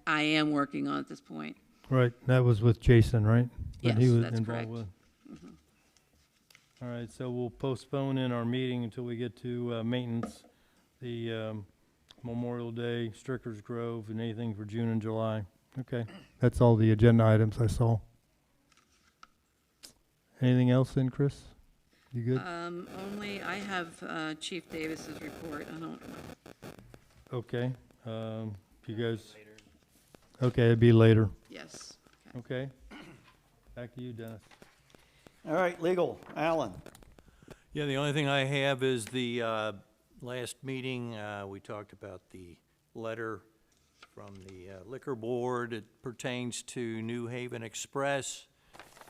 I am working on at this point. Right, that was with Jason, right? That he Yes, was that's involved correct. with. All right, so we'll postpone in our meeting until we get to maintenance, the Memorial Day, Stricker's Grove, and anything for June and July. Okay, that's all the agenda items I saw. Anything else then, Chris? You good? Only I have Chief Davis's report. I don't. Okay, You guys, okay, it'd be later. Yes. Okay. Back to you, Dennis. All right, legal, Alan. Yeah, the only thing I have is the last meeting, we talked about the letter from the liquor board. It pertains to New Haven Express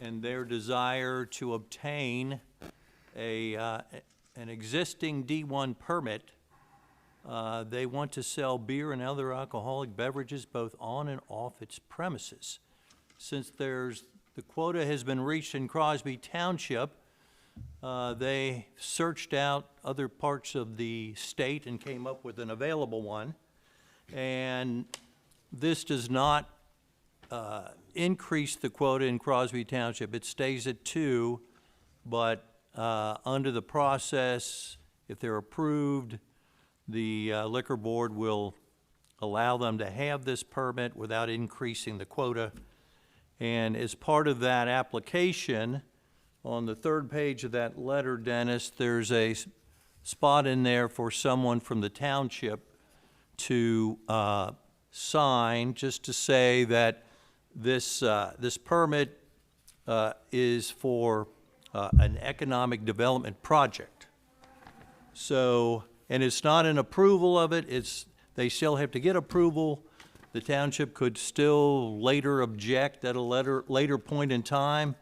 and their desire to obtain an existing D1 permit. They want to sell beer and other alcoholic beverages both on and off its premises. Since the quota has been reached in Crosby Township, they searched out other parts of the state and came up with an available one. And this does not increase the quota in Crosby Township. It stays at 2, but under the process, if they're approved, the liquor board will allow them to have this permit without increasing the quota. And as part of that application, on the 3rd page of that letter, Dennis, there's a spot in there for someone from the township to sign, just to say that this permit is for an economic development project. So, and it's not an approval of it, they still have to get approval. The township could still later object at a later point in time,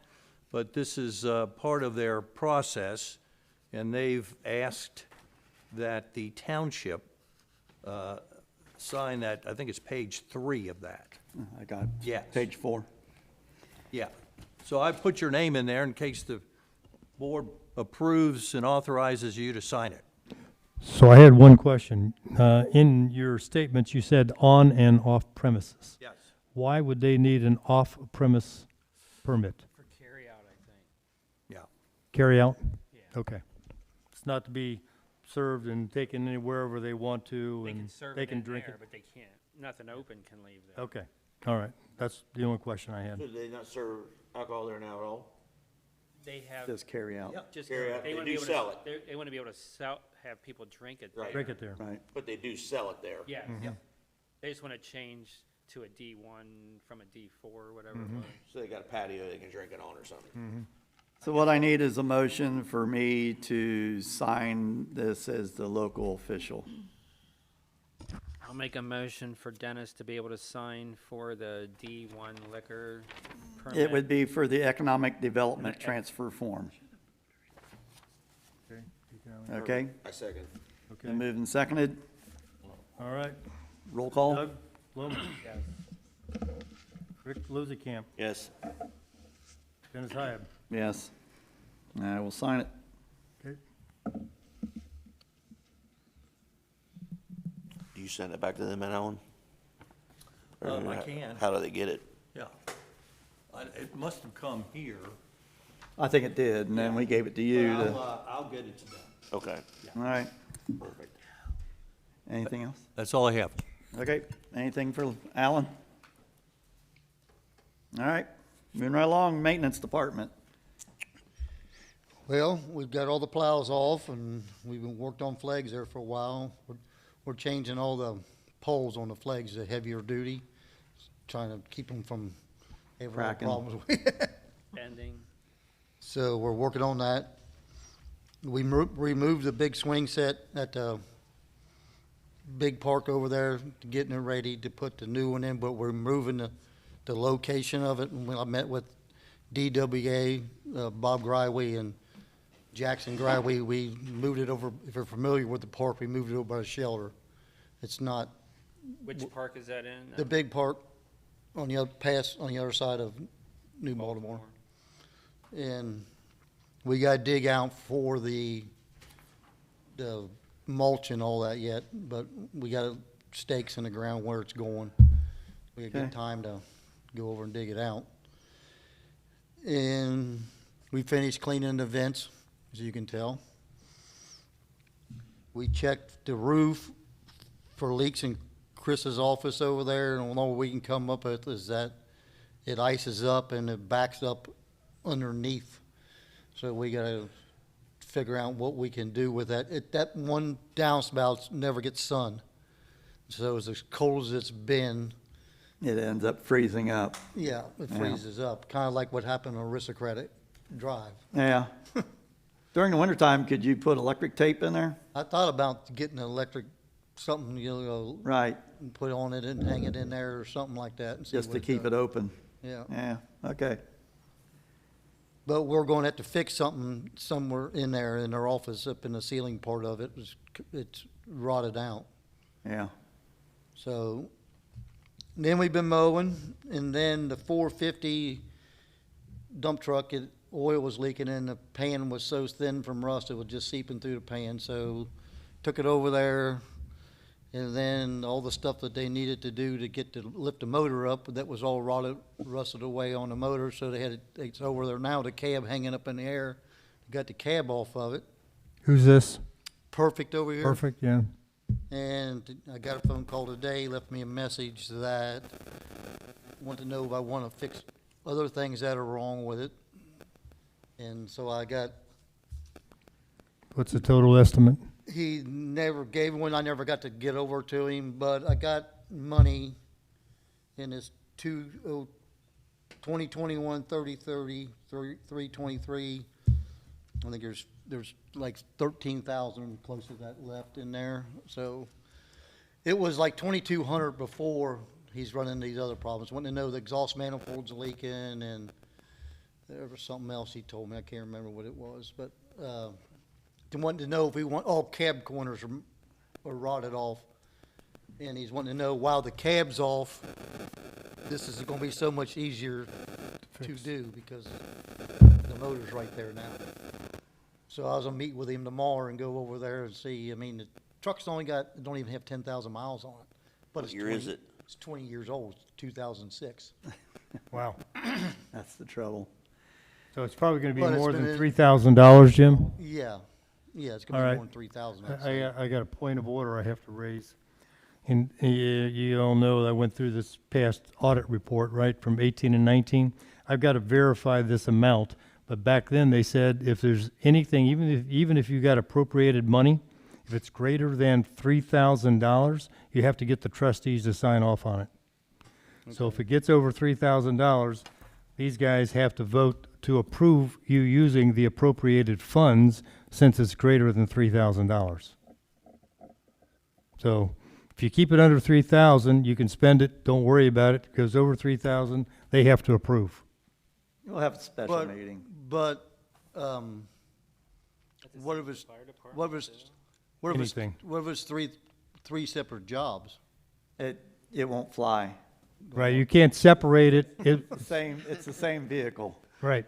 but this is part of their process, and they've asked that the township sign that. I think it's page 3 of that. I got Yes. page 4. Yeah. So I put your name in there in case the board approves and authorizes you to sign it. So I had one question. In your statements, you said on and off premises. Yes. Why would they need an off-premise permit? For carryout, I think. Yeah. Carry out? Yeah. Okay. It's not to be served and taken wherever they want to, They can and serve they it can in drink there, it? but they can't. Nothing open can leave there. Okay, all right. That's the only question I had. Do they not serve alcohol there now at all? They have, Says carry out. just, Carry out. They wanna do be able sell to, they want to be able to sell, have people drink it there. Right. Drink it there. Right. But they do sell it there. Yeah, they just want to change to a D1 from a D4 or whatever it was. So they got a patio they can drink it on or something. So what I need is a motion for me to sign this as the local official. I'll make a motion for Dennis to be able to sign for the D1 liquor permit. It would be for the economic development transfer form. Okay? I second. Been moved and seconded. All right. Roll call. Doug Loman. Rick Luzikamp. Yes. Dennis Hyab. Yes. I will sign it. Okay. Do you send it back to them, Alan? I can. How do they get it? Yeah. It must have come here. I think it did, and then we gave it to you But to, I'll get it to them. Okay, all right. perfect. Anything else? That's all I have. Okay, anything for Alan? All right, moving right along, maintenance department. Well, we've got all the plows off, and we've been worked on flags there for a while. We're changing all the poles on the flags to heavier duty, trying to keep them from having any Cracking. problems. Pending. So we're working on that. We removed the big swing set at the big park over there, getting it ready to put the new one in, but we're moving the location of it. And when I met with DWA, Bob Greiwe and Jackson Greiwe, we moved it over. If you're familiar with the park, we moved it over by the shelter. It's not Which park is that in? the big park on the other pass on the other side of New Baltimore. And we got to dig out for the mulch and all that yet, but we got stakes in the ground where it's going. We got Okay. good time to go over and dig it out. And we finished cleaning the vents, as you can tell. We checked the roof for leaks in Chris's office over there, and all we can come up with is that it ices up and it backs up underneath. So we gotta figure out what we can do with that. That one downspout never gets sun. So it's as cold as it's been, It ends up freezing up. yeah, it Yeah. freezes up, kind of like what happened on Aristocratic Drive. Yeah. During the wintertime, could you put electric tape in there? I thought about getting an electric, something, you know, Right, and put on it and hang it in there or something like that. And see just what to keep does. it open. Yeah, Yeah, okay. but we're going to have to fix something somewhere in there in their office, up in the ceiling part of it, it's rotted out. Yeah, So, then we've been mowing, and then the 450 dump truck, oil was leaking and the pan was so thin from rust, it was just seeping through the pan, so took it over there. And then all the stuff that they needed to do to get to lift the motor up, that was all rusted away on the motor, so it's over there now, the cab hanging up in the air. Got the cab off of it. Who's this? Perfect over here. Perfect, yeah. And I got a phone call today, left me a message that want to know if I want to fix other things that are wrong with it. And so I got, What's the total estimate? he never gave one, I never got to get over to him, but I got money in this 2021 3030 323. I think there's like 13,000 close to that left in there. So it was like 2,200 before he's running these other problems. Wanting to know the exhaust manifold's leaking, and there was something else he told me. I can't remember what it was, but wanting to know if we want all cab corners are rotted off, and he's wanting to know while the cab's off, this is going to be so much easier to do because the motor's right there now. So I was gonna meet with him tomorrow and go over there and see. I mean, the truck's don't even have 10,000 miles on it, but What year is it? It's 20 years old. It's 2006. Wow. that's the trouble. So it's probably gonna be But it's more been than in- $3,000, Jim? Yeah, it's All gonna right. be more than 3,000. I'd say. I got a point of order I have to raise. And you all know I went through this past audit report, right, from 18 and 19. I've got to verify this amount, but back then they said if there's anything, even if you got appropriated money, if it's greater than $3,000, you have to get the trustees to sign off on it. So if it gets over $3,000, these guys have to vote to approve you using the appropriated funds since it's greater than $3,000. So if you keep it under 3,000, you can spend it, don't worry about it. If it goes over 3,000, they have to approve. We'll have a special But- meeting. But what if it's Anything. three separate jobs? It won't fly. Right, you can't separate it, It's the same vehicle. right.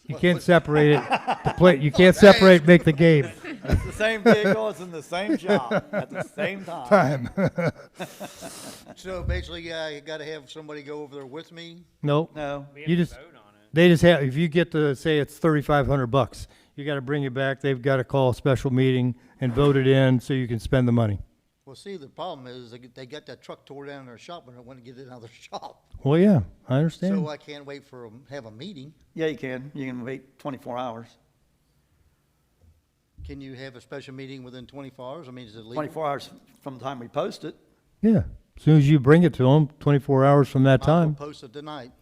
You can't separate it, you can't separate, make the game. It's the same vehicle, it's in the same job at the same time. So basically, yeah, you got to have somebody go over there with me. Nope, No, you just, they just have, if you get to, say it's $3,500, you gotta bring it back, they've gotta call a special meeting and vote it in so you can spend the money. Well, see, the problem is they got that truck tore down in their shop and they want to get it out of their shop. Well, yeah, I understand. So I can't wait for them to have a meeting. yeah, you can. You can wait 24 hours. Can you have a special meeting within 24 hours? I mean, is it legal? 24 hours from the time we post it. Yeah, as soon as you bring it to them, 24 hours from that I'll time, post it tonight.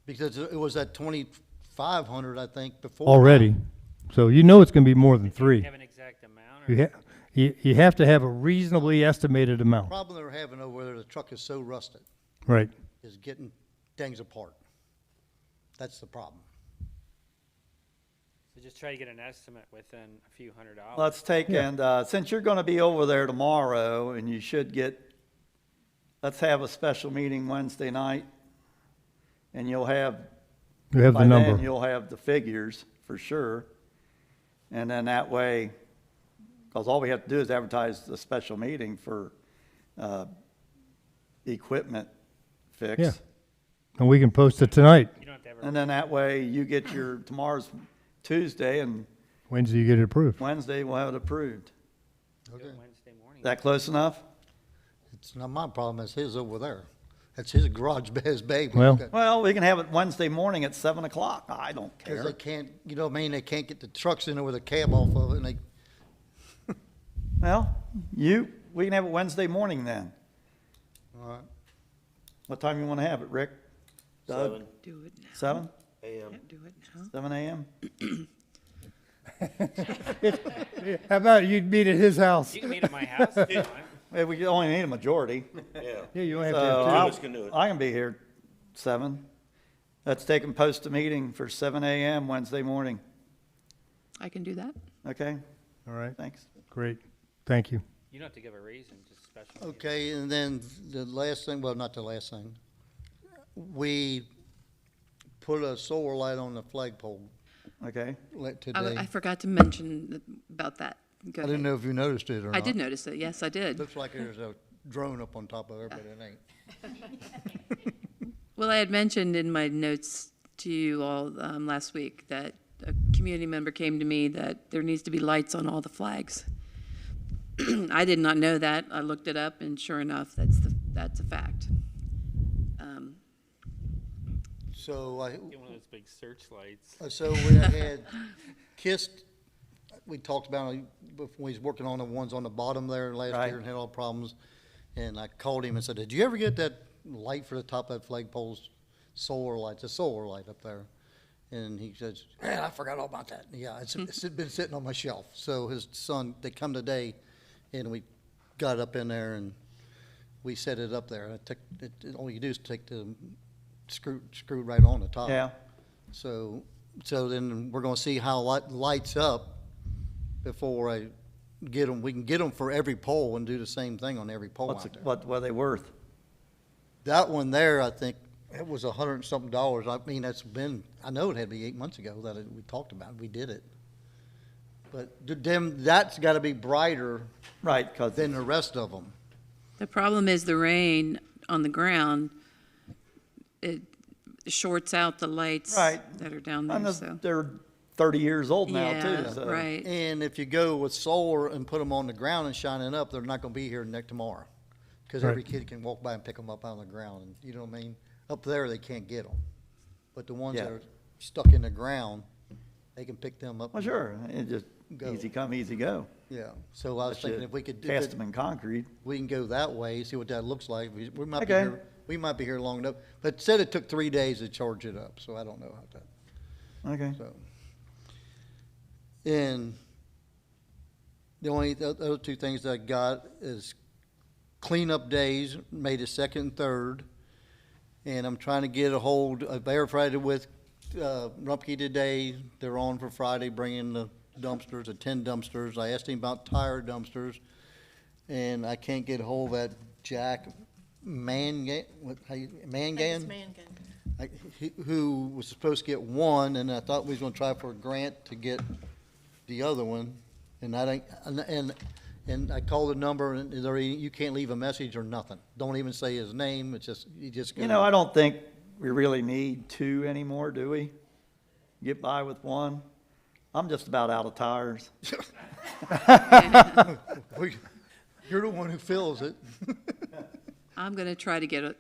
Because it was at 2,500, I think, before. already. So you know it's gonna be more than three. Have an exact amount, or? You have to have a reasonably estimated amount, Problem they're having over there, the truck is so rusted, right? is getting things apart. That's the problem. So just try to get an estimate within a few $100s. Let's take, and since you're going to be over there tomorrow, and you should get, let's have a special meeting Wednesday night, and you'll have, You have the by then, number. you'll have the figures for sure. And then that way, because all we have to do is advertise the special meeting for equipment fix. Yeah. And we can post it tonight. You don't have to have And then that way, you get your, tomorrow's Tuesday, and Wednesday you get it approved. Wednesday we'll have it approved. Okay. Wednesday morning. Is that close enough? It's not my problem, it's his over there. That's his garage, his baby. Well- Well, we can have it Wednesday morning at 7 o'clock. I don't Because care. they can't, you know what I mean, they can't get the trucks in there with a cab off of it, and they, Well, we can have it Wednesday morning then. All right. What time you wanna have it, Rick? Doug? 7 Do it now. 7? a.m. Do it now. 7 a.m.? How about you'd meet at his house? You can meet at my house if you want. Well, we only need a majority. Yeah. Yeah, you don't have So to have two. Two of us can do it. I can be here 7. Let's take and post a meeting for 7 a.m. Wednesday morning. I can do that. Okay, All right, thanks. great. Thank you. You don't have to give a reason, just special. meeting. Okay, and then the last thing, well, not the last thing. We put a solar light on the flagpole Okay, today. I forgot to mention about that. Go I didn't ahead. know if you noticed it or not. I did notice it, yes, I did. Looks like there's a drone up on top of it, but it ain't. Well, I had mentioned in my notes to you all last week that a community member came to me that there needs to be lights on all the flags. I did not know that. I looked it up, and sure enough, that's a fact. So I, Get one of those big searchlights. so we had kissed, we talked about it when we was working on the ones on the bottom there last Right. year and had all problems. And I called him and said, did you ever get that light for the top of that flagpole's solar light? It's a solar light up there. And he says, man, I forgot all about that. Yeah, it's been sitting on my shelf. So his son, they come today and we got it up in there and we set it up there. All you do is take the screw right on the top. yeah, So then we're gonna see how it lights up before I get them. We can get them for every pole and do the same thing on every pole out there. what are they worth? That one there, I think, it was $100 and something. I mean, I know it had to be 8 months ago that we talked about it. We did it. But that's gotta be brighter Right, because than the rest of them. The problem is the rain on the ground, it shorts out the lights Right. that are down there, so. they're 30 years old now Yeah, too, so. right. And if you go with solar and put them on the ground and shining up, they're not gonna be here tomorrow. Because every Right. kid can walk by and pick them up out on the ground, and you know what I mean? Up there, they can't get them. But the ones that Yeah. are stuck in the ground, they can pick them up. Well, sure, it just Go. easy come, easy go. Yeah, so I was Unless thinking you if we could, Cast them in concrete. we can go that way, see what that looks like. We might be Okay. here, long enough. But it said it took 3 days to charge it up, so I don't know how that. Okay, So, and the only other two things that I got is cleanup days, May the 2nd and 3rd. And I'm trying to get a hold, I verified it with Rumpke today. They're on for Friday, bringing the dumpsters, the 10 dumpsters. I asked him about tire dumpsters, and I can't get a hold of that Jack Mangan, who was supposed to get one, and I thought we was gonna try for a grant to get the other one, and I think, and I called the number, and you can't leave a message or nothing. Don't even say his name, it's just, you just go. you know, I don't think we really need 2 anymore, do we? Get by with 1. I'm just about out of tires. You're the one who fills it. I'm gonna try to get a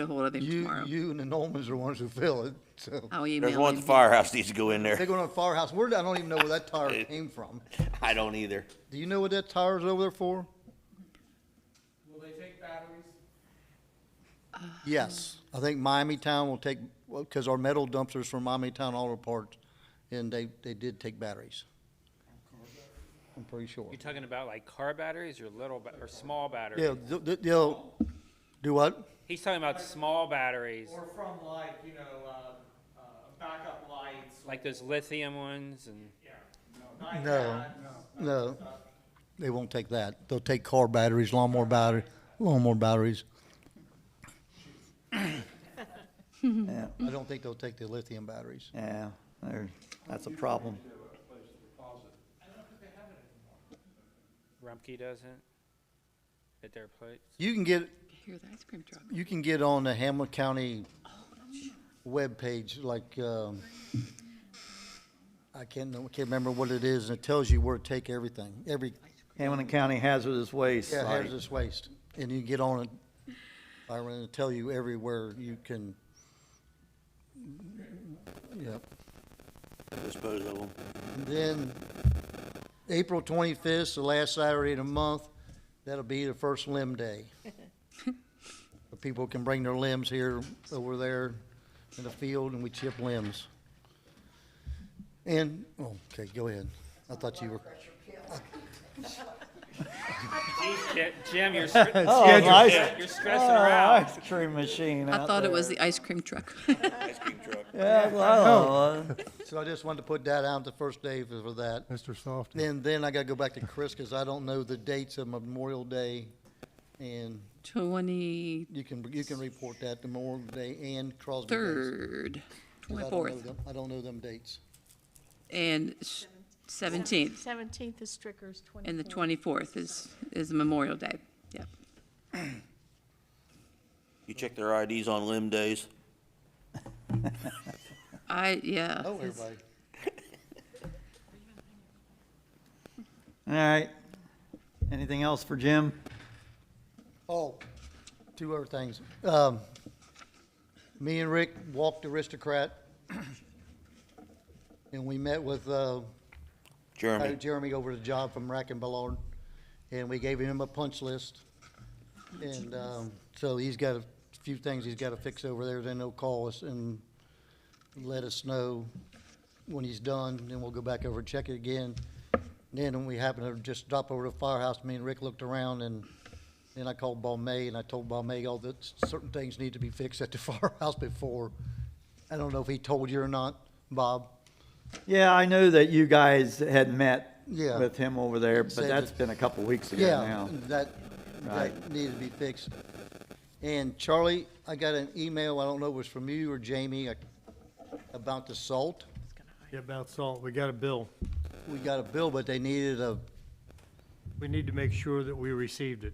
hold of him tomorrow. You and the Normans are the ones who fill it, so. I'll There's email one at the him. firehouse needs to go in They're there. going to firehouse. I don't even know where that tire came from. I don't either. Do you know what that tire's over there for? Will they take batteries? Yes, I think Miami Town will take, because our metal dumpsters from Miami Town Auto Parts, and they did take batteries. I'm pretty sure. You're talking about like car batteries or or small batteries? Yeah, they'll, do what? He's talking about small batteries, Or from like, backup lights. like those lithium ones and. No, no, they won't take that. They'll take car batteries, lawnmower batteries. Yeah, I don't think they'll take the lithium batteries. yeah, that's a problem. Rumpke doesn't at their place. You can get, Hear the ice cream truck. you can get on the Hamilton County webpage, like, I can't remember what it is, and it tells you where to take everything, Hamilton County Hazardous Waste yeah, site. hazardous waste. And you get on it, Byron, and tell you everywhere you can, yep. Dispose of them. And then April 25th, the last Saturday of the month, That'll be the first limb day. The people can bring their limbs here, over there in the field, and we chip limbs. And, oh, okay, go ahead. I thought you were, Jim, you're Oh, nice. you're stressing her out. Ice cream machine I out thought it there. was the ice cream truck. Yeah, well, so I just wanted to put that out the first day for that. Mr. Soft. And then I gotta go back to Chris, because I don't know the dates of Memorial Day, and 23rd, you can report that, the Memorial Day and Crosby Days. 'Cause I don't know 24th, them- I don't know them dates. and 17th, 17th is Strickers, 24th. and the 24th is Memorial Day. Yep. You check their IDs on limb days? Yeah. Oh, it's- everybody. all right. Anything else for Jim? Oh, two other things. Me and Rick walked Aristocrat, and we met with Jeremy? Jeremy over the job from Rack and Ballard, and we gave him a punch list. And so he's got a few things he's got to fix over there. Then he'll call us and let us know when he's done, then we'll go back over and check it again. Then when we happened to just drop over to the firehouse, me and Rick looked around, and then I called Bob May, and I told Bob May all that certain things need to be fixed at the firehouse before. I don't know if he told you or not, Bob. Yeah, I know that you guys had met Yeah. with him over there, but Said that's that- been a couple weeks ago Yeah, now. that Right. needed to be fixed. And Charlie, I got an email, I don't know if it was from you or Jamie, about the salt. Yeah, about salt, we got a bill. We got a bill, but they needed a, We need to make sure that we received it.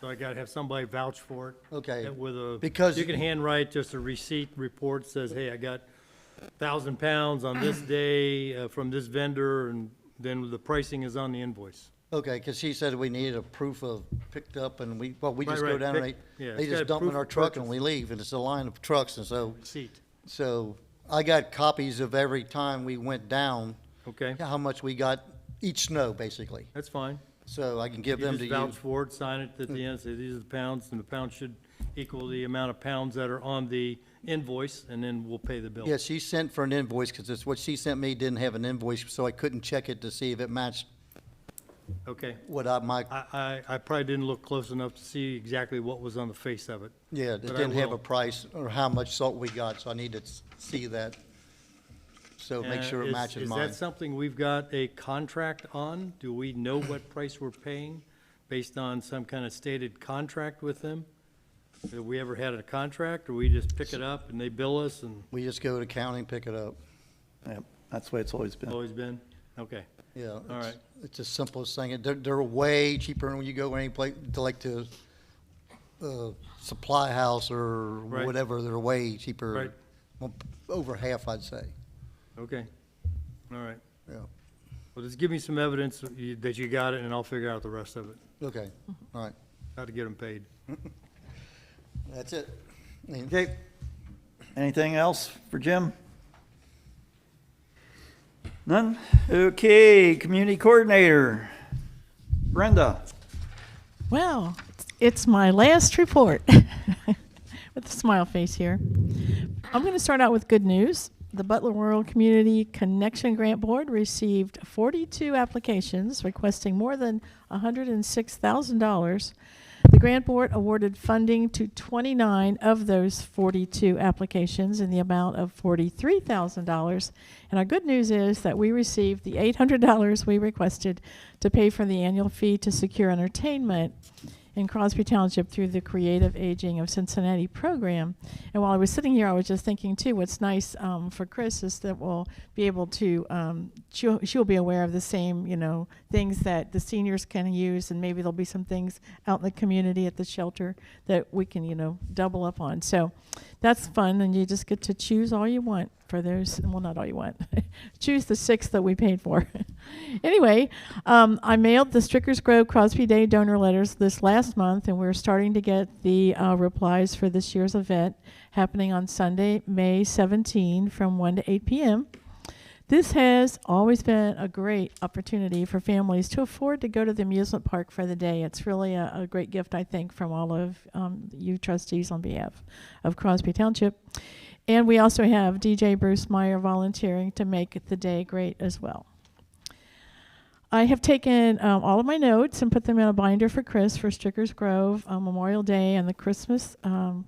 So I gotta have somebody vouch for it. Okay. With a. Because- You can handwrite just a receipt report, says, hey, I got 1,000 pounds on this day from this vendor, and then the pricing is on the invoice. okay, because she said we needed a proof of picked up, and we Right, just go right, down and pick- yeah, they it's just got dump in proof our of truck and purchase. we leave, and it's a line of trucks, and Receipt, so I got copies of every time we went down, okay? how much we got each snow, basically. That's fine. So I can give You them to just you. vouch for it, sign it at the end, say these are the pounds, and the pounds should equal the amount of pounds that are on the invoice, and then we'll pay the bill. Yeah, she sent for an invoice, because it's what she sent me didn't have an invoice, so I couldn't check it to see if it matched Okay. what my, I probably didn't look close enough to see exactly what was on the face of it. yeah, it but I didn't have will. a price or how much salt we got, so I need to see that. So make sure it matches Is mine. that something we've got a contract on? Do we know what price we're paying based on some kind of stated contract with them? Have we ever had a contract, or we just pick it up and they bill us and We just go to county and pick it up. Yep, that's the way it's always been. always been? Okay, Yeah. all right. It's the simplest thing. They're way cheaper when you go any place, to like to supply house or Right. whatever, they're way cheaper. Right. Well, over half, I'd say, Okay, all right. yeah. Well, just give me some evidence that you got it, and I'll figure out the rest of it, Okay, all right, how to get them paid. that's it. And- Okay. Anything else for Jim? None? Okay, community coordinator, Brenda. Well, it's my last report with a smile face here. I'm going to start out with good news. The Butler Rural Community Connection Grant Board received 42 applications requesting more than $106,000. The grant board awarded funding to 29 of those 42 applications in the amount of $43,000. And our good news is that we received the $800 we requested to pay for the annual fee to secure entertainment in Crosby Township through the Creative Aging of Cincinnati program. And while I was sitting here, I was just thinking too, what's nice for Chris is that we'll be able to, she'll be aware of the same, things that the seniors can use, and maybe there'll be some things out in the community at the shelter that we can, double up on. So that's fun, and you just get to choose all you want for those. Well, not all you want. Choose the 6 that we paid for. Anyway, I mailed the Strickers Grove Crosby Day donor letters this last month, and we're starting to get the replies for this year's event happening on Sunday, May 17 from 1 to 8 p.m. This has always been a great opportunity for families to afford to go to the amusement park for the day. It's really a great gift, I think, from all of you trustees on behalf of Crosby Township. And we also have DJ Bruce Meyer volunteering to make the day great as well. I have taken all of my notes and put them in a binder for Chris for Strickers Grove, Memorial Day, and the Christmas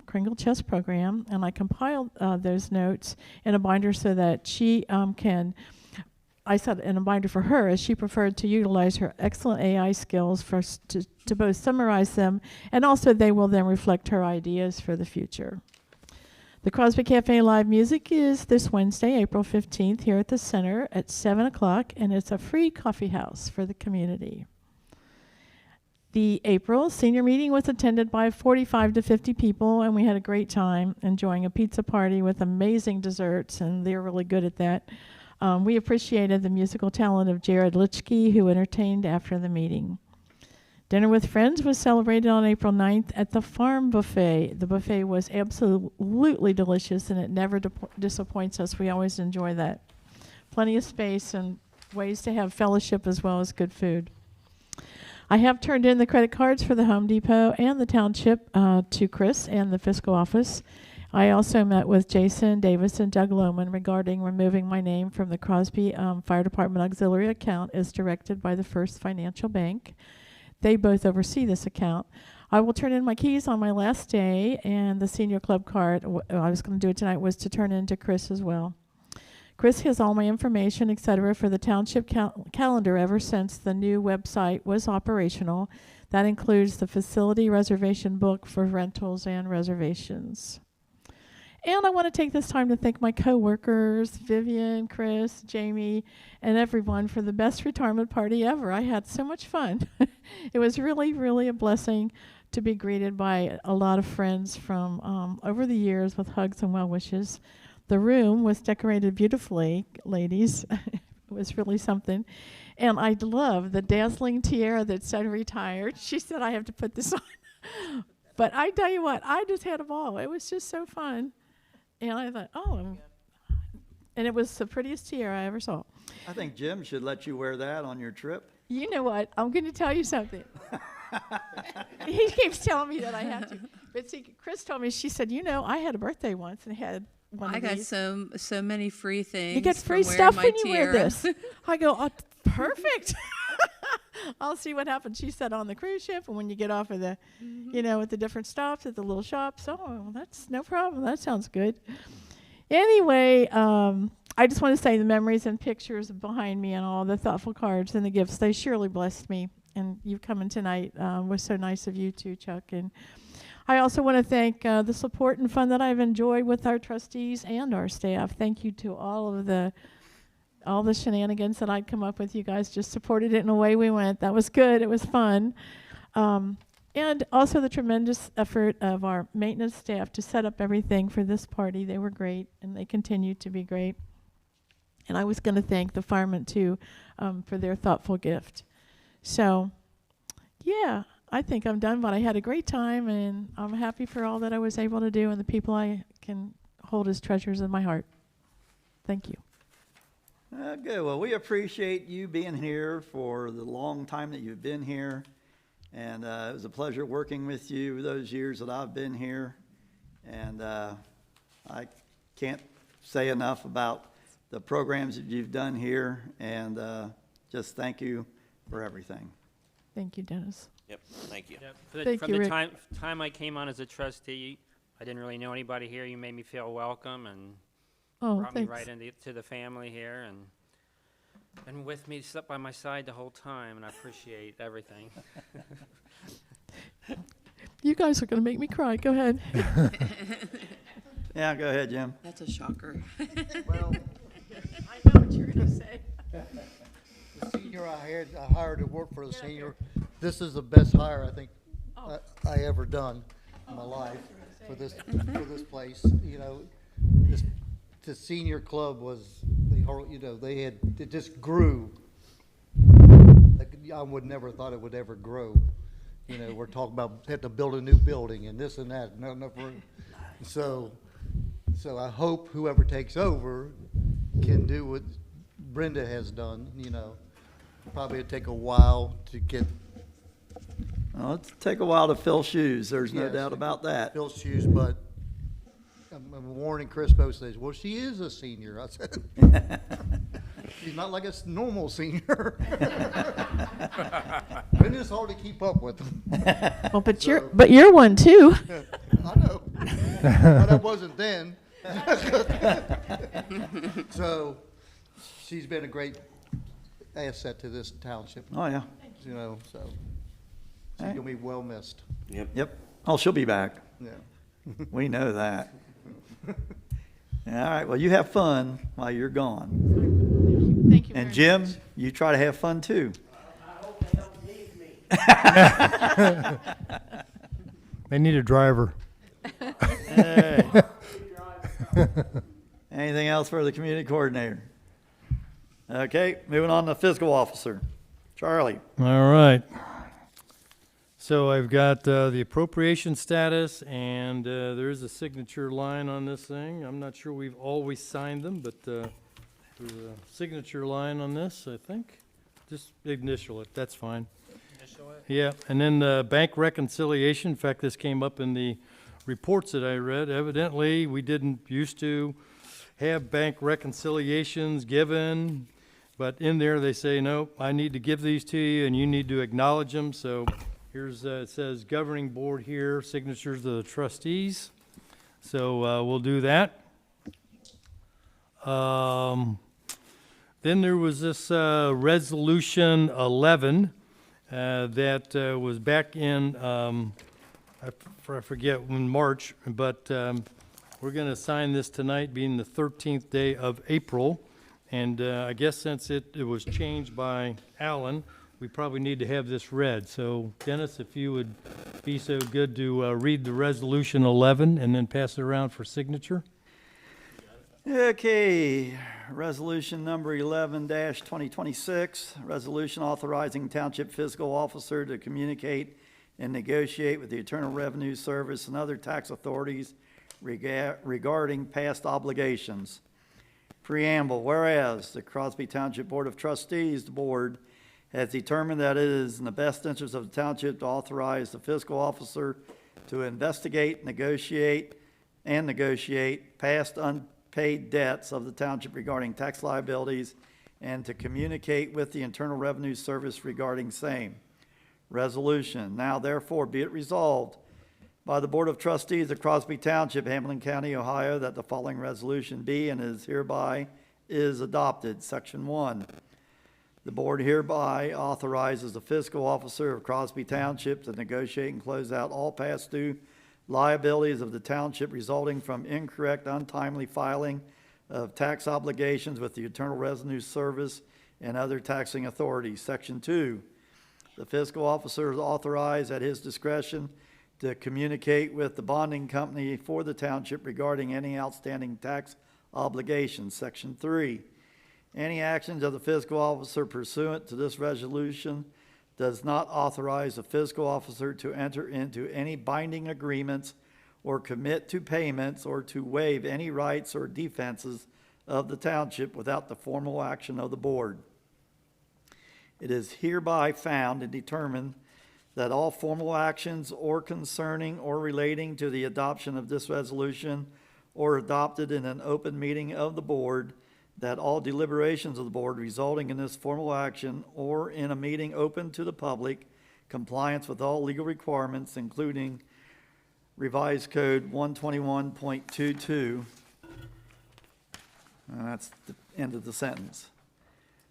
Kringle Chess Program. And I compiled those notes in a binder so that she I said in a binder for her, as she preferred to utilize her excellent AI skills to both summarize them, and also they will then reflect her ideas for the future. The Crosby Cafe Live Music is this Wednesday, April 15th, here at the center at 7 o'clock, and it's a free coffee house for the community. The April senior meeting was attended by 45 to 50 people, and we had a great time enjoying a pizza party with amazing desserts, and they're really good at that. We appreciated the musical talent of Jared Litchke, who entertained after the meeting. Dinner with Friends was celebrated on April 9th at the Farm Buffet. The buffet was absolutely delicious, and it never disappoints us. We always enjoy that. Plenty of space and ways to have fellowship as well as good food. I have turned in the credit cards for the Home Depot and the Township to Chris and the fiscal office. I also met with Jason Davis and Doug Lohman regarding removing my name from the Crosby Fire Department Auxiliary account as directed by the First Financial Bank. They both oversee this account. I will turn in my keys on my last day, and the senior club card, I was going to do it tonight, was to turn in to Chris as well. Chris has all my information, etc., for the township calendar ever since the new website was operational. That includes the facility reservation book for rentals and reservations. And I want to take this time to thank my coworkers, Vivian, Chris, Jamie, and everyone for the best retirement party ever. I had so much fun. It was really, really a blessing to be greeted by a lot of friends from over the years with hugs and well wishes. The room was decorated beautifully, ladies. It was really something. And I love the dazzling tiara that said retired. She said, I have to put this on. But I tell you what, I just had a ball. It was just so fun. And I thought, and it was the prettiest tiara I ever saw. I think Jim should let you wear that on your trip. You know what? I'm going to tell you something. He keeps telling me that I have to. But see, Chris told me, she said, I had a birthday once and had one of these. I got so many free things. You get free from stuff wearing when you tiara. wear this. I go, oh, perfect. I'll see what happens. She said on the cruise ship and when you get off of the, at the different stops at the little shops. Oh, that's no problem. That sounds good. Anyway, I just want to say the memories and pictures behind me and all the thoughtful cards and the gifts, they surely blessed me. And you coming tonight was so nice of you too, Chuck. And I also want to thank the support and fun that I've enjoyed with our trustees and our staff. Thank you to all the shenanigans that I'd come up with. You guys just supported it and away we went. That was good. It was fun. And also the tremendous effort of our maintenance staff to set up everything for this party. They were great, and they continue to be great. And I was going to thank the firemen, too, for their thoughtful gift. So, yeah, I think I'm done, but I had a great time, and I'm happy for all that I was able to do and the people I can hold as treasures in my heart. Thank you. Good. Well, we appreciate you being here for the long time that you've been here. And it was a pleasure working with you those years that I've been here. And I can't say enough about the programs that you've done here. And just thank you for everything. Thank you, Dennis. Yep, thank you. Thank From you, the Rick. time I came on as a trustee, I didn't really know anybody here. You made me feel welcome and brought me right into the family here, and with me, slept by my side the whole time, and I appreciate everything. You guys are going to make me cry. Go ahead. Yeah, go ahead, Jim. That's a shocker. Well, I know what you're going to say. the senior I hired to work for the senior, this is the best hire I think I ever done in my life for this place. The senior club was, it just grew. Like, I would never thought it would ever grow. We're talking about had to build a new building and this and that, not enough room. So I hope whoever takes over can do Brenda has done, you know. Probably it'd take a while to get Well, it'll take a while to fill shoes, there's no Yes, doubt about that. Bill's shoes, but I'm warning Chris both says, well, she is a senior. I said, she's not like a normal senior. And it's hard to keep up with them. Well, but you're one too. I know, but I wasn't then. So she's been a great asset to this township, Oh, yeah. you know, so she's gonna be well missed. Yep. Oh, she'll be back. Yeah. We know that. All right, well, you have fun while you're gone. Thank you. And very Jim, much. you try to have fun too. They need a driver. Hey. Anything else for the community coordinator? Okay, moving on to fiscal officer. Charlie. All right. So I've got the appropriation status, and there is a signature line on this thing. I'm not sure we've always signed them, but there's a signature line on this, I think. Just initial it, that's fine. Initial it? Yeah, and then the bank reconciliation, in fact, this came up in the reports that I read. Evidently, we didn't used to have bank reconciliations given, but in there they say, no, I need to give these to you and you need to acknowledge them. So here's, it says governing board here, signatures of the trustees. So we'll do that. Then there was this resolution 11 that was back in, I forget when, March, but we're going to sign this tonight, being the 13th day of April. And I guess since it was changed by Alan, we probably need to have this read. So Dennis, if you would be so good to read the resolution 11 and then pass it around for signature. Okay, resolution number 11-2026, resolution authorizing township fiscal officer to communicate and negotiate with the Internal Revenue Service and other tax authorities regarding past obligations. Preamble, whereas the Crosby Township Board of Trustees, the board, has determined that it is in the best interest of the township to authorize the fiscal officer to investigate, negotiate past unpaid debts of the township regarding tax liabilities and to communicate with the Internal Revenue Service regarding same. Resolution, now therefore be it resolved by the Board of Trustees of Crosby Township, Hamilton County, Ohio, that the following resolution be and is hereby is adopted. Section 1. The board hereby authorizes the fiscal officer of Crosby Township to negotiate and close out all past due liabilities of the township resulting from incorrect, untimely filing of tax obligations with the Internal Revenue Service and other taxing authorities. Section 2. The fiscal officer is authorized at his discretion to communicate with the bonding company for the township regarding any outstanding tax obligations. Section 3. Any actions of the fiscal officer pursuant to this resolution does not authorize the fiscal officer to enter into any binding agreements or commit to payments or to waive any rights or defenses of the township without the formal action of the board. It is hereby found and determined that all formal actions or concerning or relating to the adoption of this resolution or adopted in an open meeting of the board, that all deliberations of the board resulting in this formal action or in a meeting open to the public, compliance with all legal requirements, including revised code 121.22. That's the end of the sentence.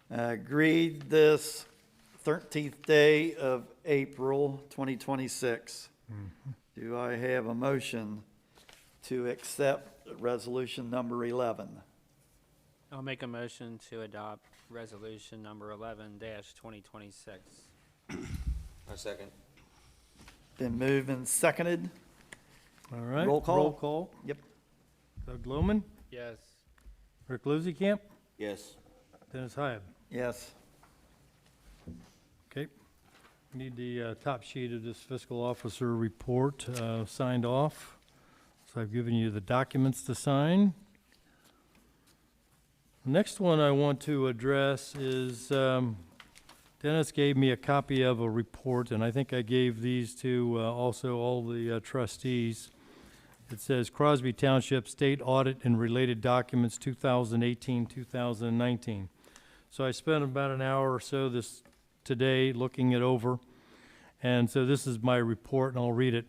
Agreed this 13th day of April 2026. Do I have a motion to accept resolution number 11? I'll make a motion to adopt resolution number 11-2026. A second. Been moved and seconded. All right. Roll call. Roll call. Yep. Doug Lohman, Yes. Rick Luzikamp, Yes. Dennis Hyde. Yes. Okay. Need the top sheet of this fiscal officer report signed off. So I've given you the documents to sign. Next one I want to address is, Dennis gave me a copy of a report, and I think I gave these to also all the trustees. It says Crosby Township State Audit and Related Documents 2018-2019. So I spent about an hour or so today looking it over, and so this is my report, and I'll read it.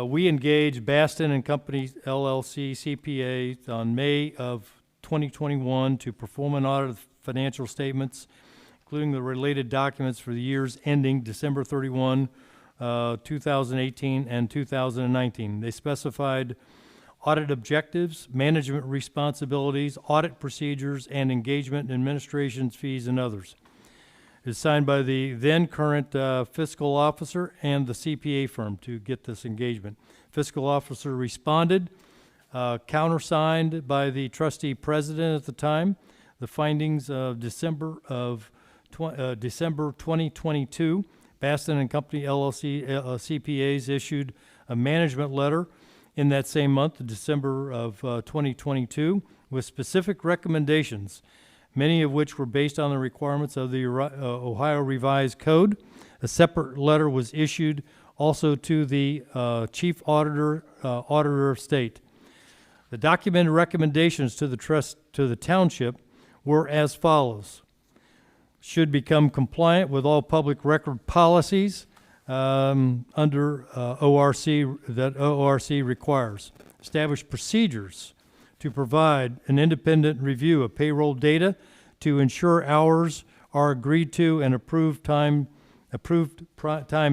We engaged Baston and Company LLC CPA on May of 2021 to perform an audit of financial statements, including the related documents for the years ending December 31, 2018 and 2019. They specified audit objectives, management responsibilities, audit procedures, and engagement and administration fees and others. It is signed by the then current fiscal officer and the CPA firm to get this engagement. Fiscal officer responded, countersigned by the trustee president at the time. The findings of December 2022, Baston and Company LLC CPAs issued a management letter in that same month, December of 2022, with specific recommendations, many of which were based on the requirements of the Ohio Revised Code. A separate letter was issued also to the Chief Auditor of State. The documented recommendations to the township were as follows: should become compliant with all public record policies under ORC that ORC requires. Establish procedures to provide an independent review of payroll data to ensure hours are agreed to and approved time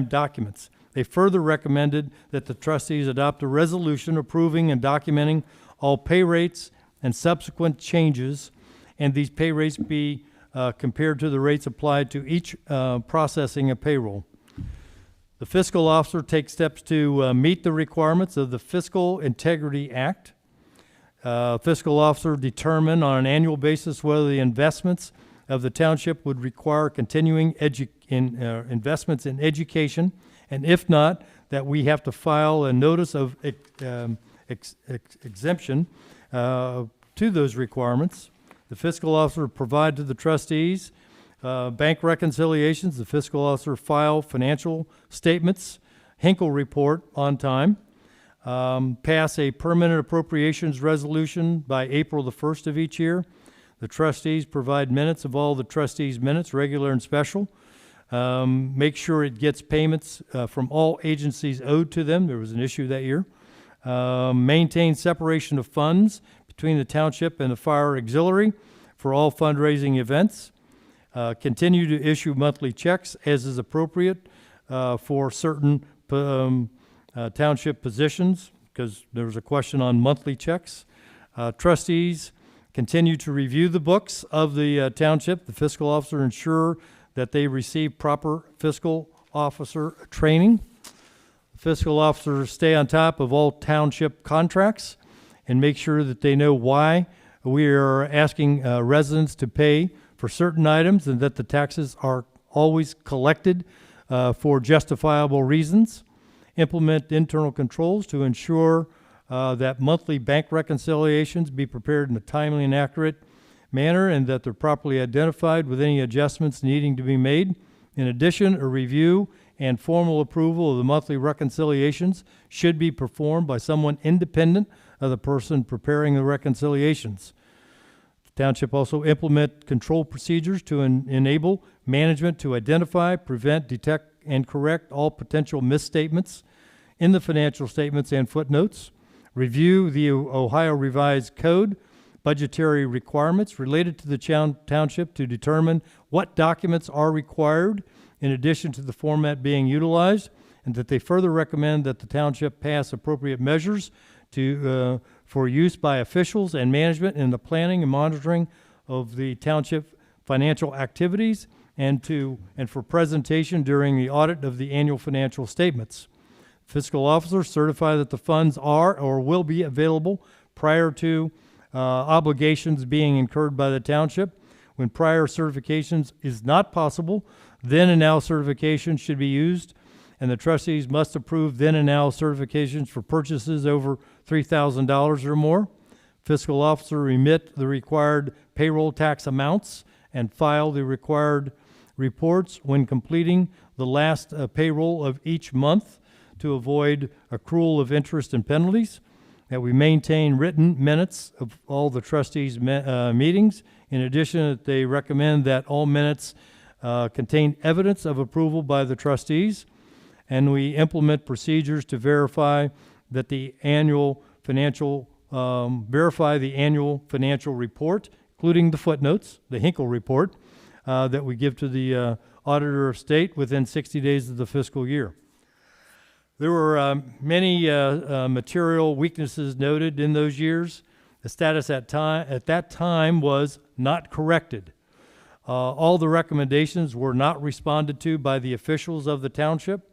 documents. They further recommended that the trustees adopt a resolution approving and documenting all pay rates and subsequent changes, and these pay rates be compared to the rates applied to each processing of payroll. The fiscal officer takes steps to meet the requirements of the Fiscal Integrity Act. Fiscal officer determine on an annual basis whether the investments of the township would require continuing investments in education, and if not, that we have to file a notice of exemption to those requirements. The fiscal officer provide to the trustees bank reconciliations. The fiscal officer file financial statements, Hinkle report on time. Pass a permanent appropriations resolution by April the 1st of each year. The trustees provide minutes of all the trustees' minutes, regular and special. Make sure it gets payments from all agencies owed to them. There was an issue that year. Maintain separation of funds between the township and the fire auxiliary for all fundraising events. Continue to issue monthly checks as is appropriate for certain township positions, because there was a question on monthly checks. Trustees continue to review the books of the township. The fiscal officer ensure that they receive proper fiscal officer training. Fiscal officers stay on top of all township contracts and make sure that they know why we are asking residents to pay for certain items and that the taxes are always collected for justifiable reasons. Implement internal controls to ensure that monthly bank reconciliations be prepared in a timely and accurate manner and that they're properly identified with any adjustments needing to be made. In addition, a review and formal approval of the monthly reconciliations should be performed by someone independent of the person preparing the reconciliations. The township also implement control procedures to enable management to identify, prevent, detect, and correct all potential misstatements in the financial statements and footnotes. Review the Ohio Revised Code budgetary requirements related to the township to determine what documents are required in addition to the format being utilized, and that they further recommend that the township pass appropriate measures for use by officials and management in the planning and monitoring of the township financial activities and for presentation during the audit of the annual financial statements. Fiscal officers certify that the funds are or will be available prior to obligations being incurred by the township. When prior certifications is not possible, then and now certifications should be used, and the trustees must approve then and now certifications for purchases over $3,000 or more. Fiscal officer remit the required payroll tax amounts and file the required reports when completing the last payroll of each month to avoid accrual of interest and penalties. That we maintain written minutes of all the trustees' meetings. In addition, that they recommend that all minutes contain evidence of approval by the trustees, and we implement procedures to verify that the annual financial report, including the footnotes, the Hinkle report, that we give to the auditor of state within 60 days of the fiscal year. There were many material weaknesses noted in those years. The status at that time was not corrected. All the recommendations were not responded to by the officials of the township.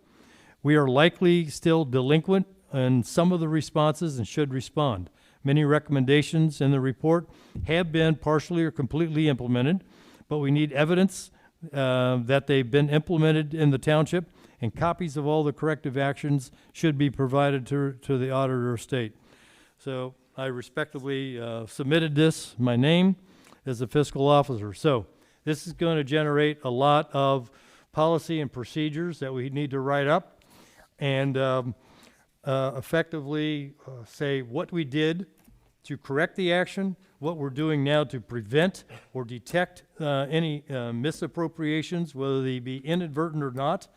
We are likely still delinquent in some of the responses and should respond. Many recommendations in the report have been partially or completely implemented, but we need evidence that they've been implemented in the township, and copies of all the corrective actions should be provided to the auditor of state. So I respectfully submitted this, my name, as a fiscal officer. So this is going to generate a lot of policy and procedures that we need to write up and effectively say what we did to correct the action, what we're doing now to prevent or detect any misappropriations, whether they be inadvertent or not,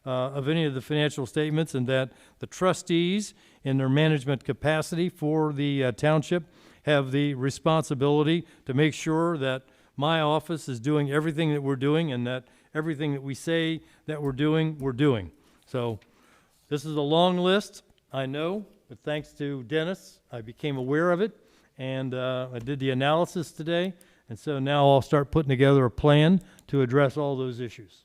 of any of the financial statements, and that the trustees in their management capacity for the township have the responsibility to make sure that my office is doing everything that we're doing, and that everything that we say that we're doing. So this is a long list, I know, but thanks to Dennis, I became aware of it, and I did the analysis today, and so now I'll start putting together a plan to address all those issues.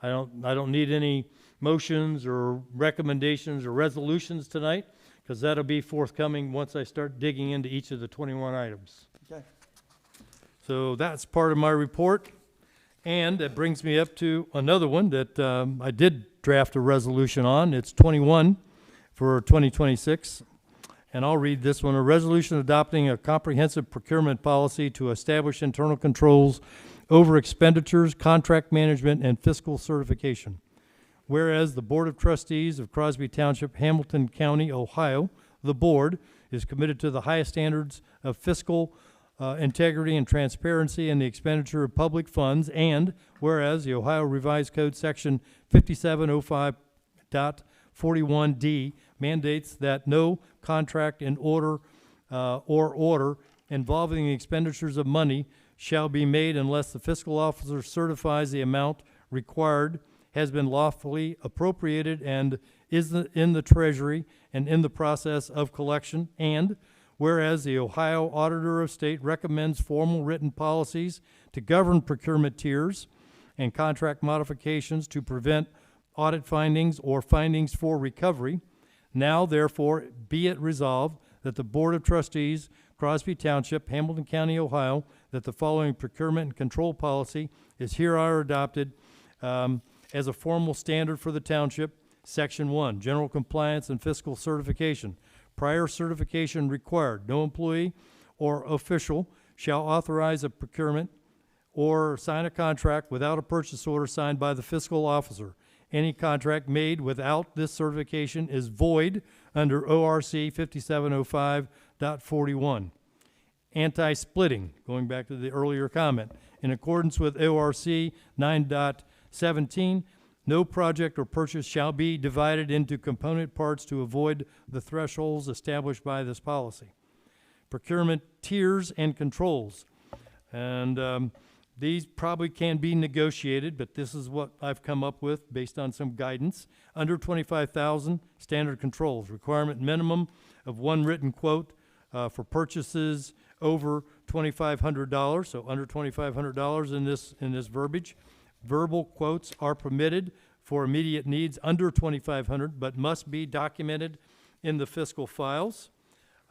I don't need any motions or recommendations or resolutions tonight, because that'll be forthcoming once I start digging into each of the 21 items. Okay. So that's part of my report, and that brings me up to another one that I did draft a resolution on. It's 21 for 2026, and I'll read this one. A resolution adopting a comprehensive procurement policy to establish internal controls over expenditures, contract management, and fiscal certification. Whereas the Board of Trustees of Crosby Township, Hamilton County, Ohio, the board is committed to the highest standards of fiscal integrity and transparency in the expenditure of public funds, and whereas the Ohio Revised Code Section 5705.41D mandates that no contract in order or order involving the expenditures of money shall be made unless the fiscal officer certifies the amount required has been lawfully appropriated and is in the treasury and in the process of collection. And whereas the Ohio Auditor of State recommends formal written policies to govern procurement tiers and contract modifications to prevent audit findings or findings for recovery, now therefore be it resolved that the Board of Trustees, Crosby Township, Hamilton County, Ohio, that the following procurement and control policy is hereby adopted as a formal standard for the township. Section 1, general compliance and fiscal certification. Prior certification required. No employee or official shall authorize a procurement or sign a contract without a purchase order signed by the fiscal officer. Any contract made without this certification is void under ORC 5705.41. Anti-splitting, going back to the earlier comment. In accordance with ORC 9.17, no project or purchase shall be divided into component parts to avoid the thresholds established by this policy. Procurement tiers and controls. And these probably can be negotiated, but this is what I've come up with based on some guidance. Under $25,000, standard controls. Requirement minimum of one written quote for purchases over $2,500, so under $2,500 in this verbiage. Verbal quotes are permitted for immediate needs under $2,500, but must be documented in the fiscal files.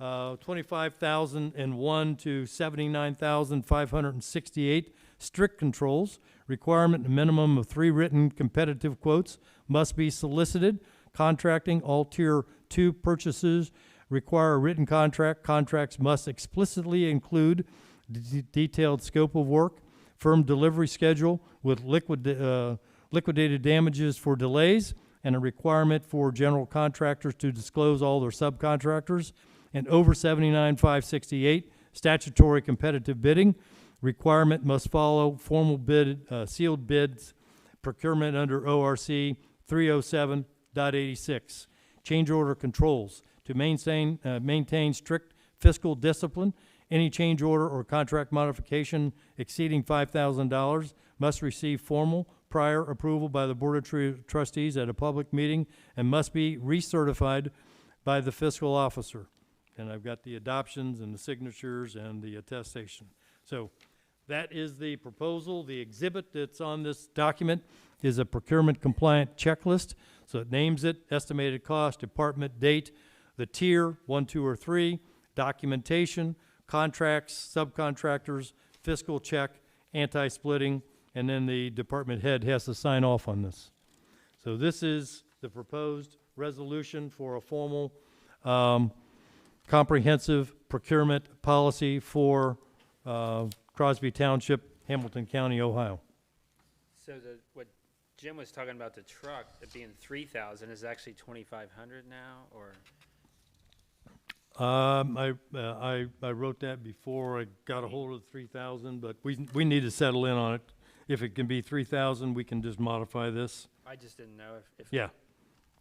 $25,001 to $79,568 strict controls. Requirement minimum of 3 written competitive quotes must be solicited. Contracting all tier 2 purchases require a written contract. Contracts must explicitly include detailed scope of work, firm delivery schedule with liquidated damages for delays, and a requirement for general contractors to disclose all their subcontractors, and over 79,568 statutory competitive bidding. Requirement must follow formal bid, sealed bids, procurement under ORC 307.86. Change order controls to maintain strict fiscal discipline. Any change order or contract modification exceeding $5,000 must receive formal prior approval by the Board of Trustees at a public meeting and must be recertified by the fiscal officer. And I've got the adoptions and the signatures and the attestation. So that is the proposal. The exhibit that's on this document is a procurement compliant checklist. So it names it, estimated cost, department, date, the tier, 1, 2, or 3, documentation, contracts, subcontractors, fiscal check, anti-splitting, and then the department head has to sign off on this. So this is the proposed resolution for a formal comprehensive procurement policy for Crosby Township, Hamilton County, Ohio. So what Jim was talking about, the truck, it being 3,000, is actually 2,500 now, or? I wrote that before I got a hold of 3,000, but we need to settle in on it. If it can be 3,000, we can just modify this. I just didn't know if. Yeah.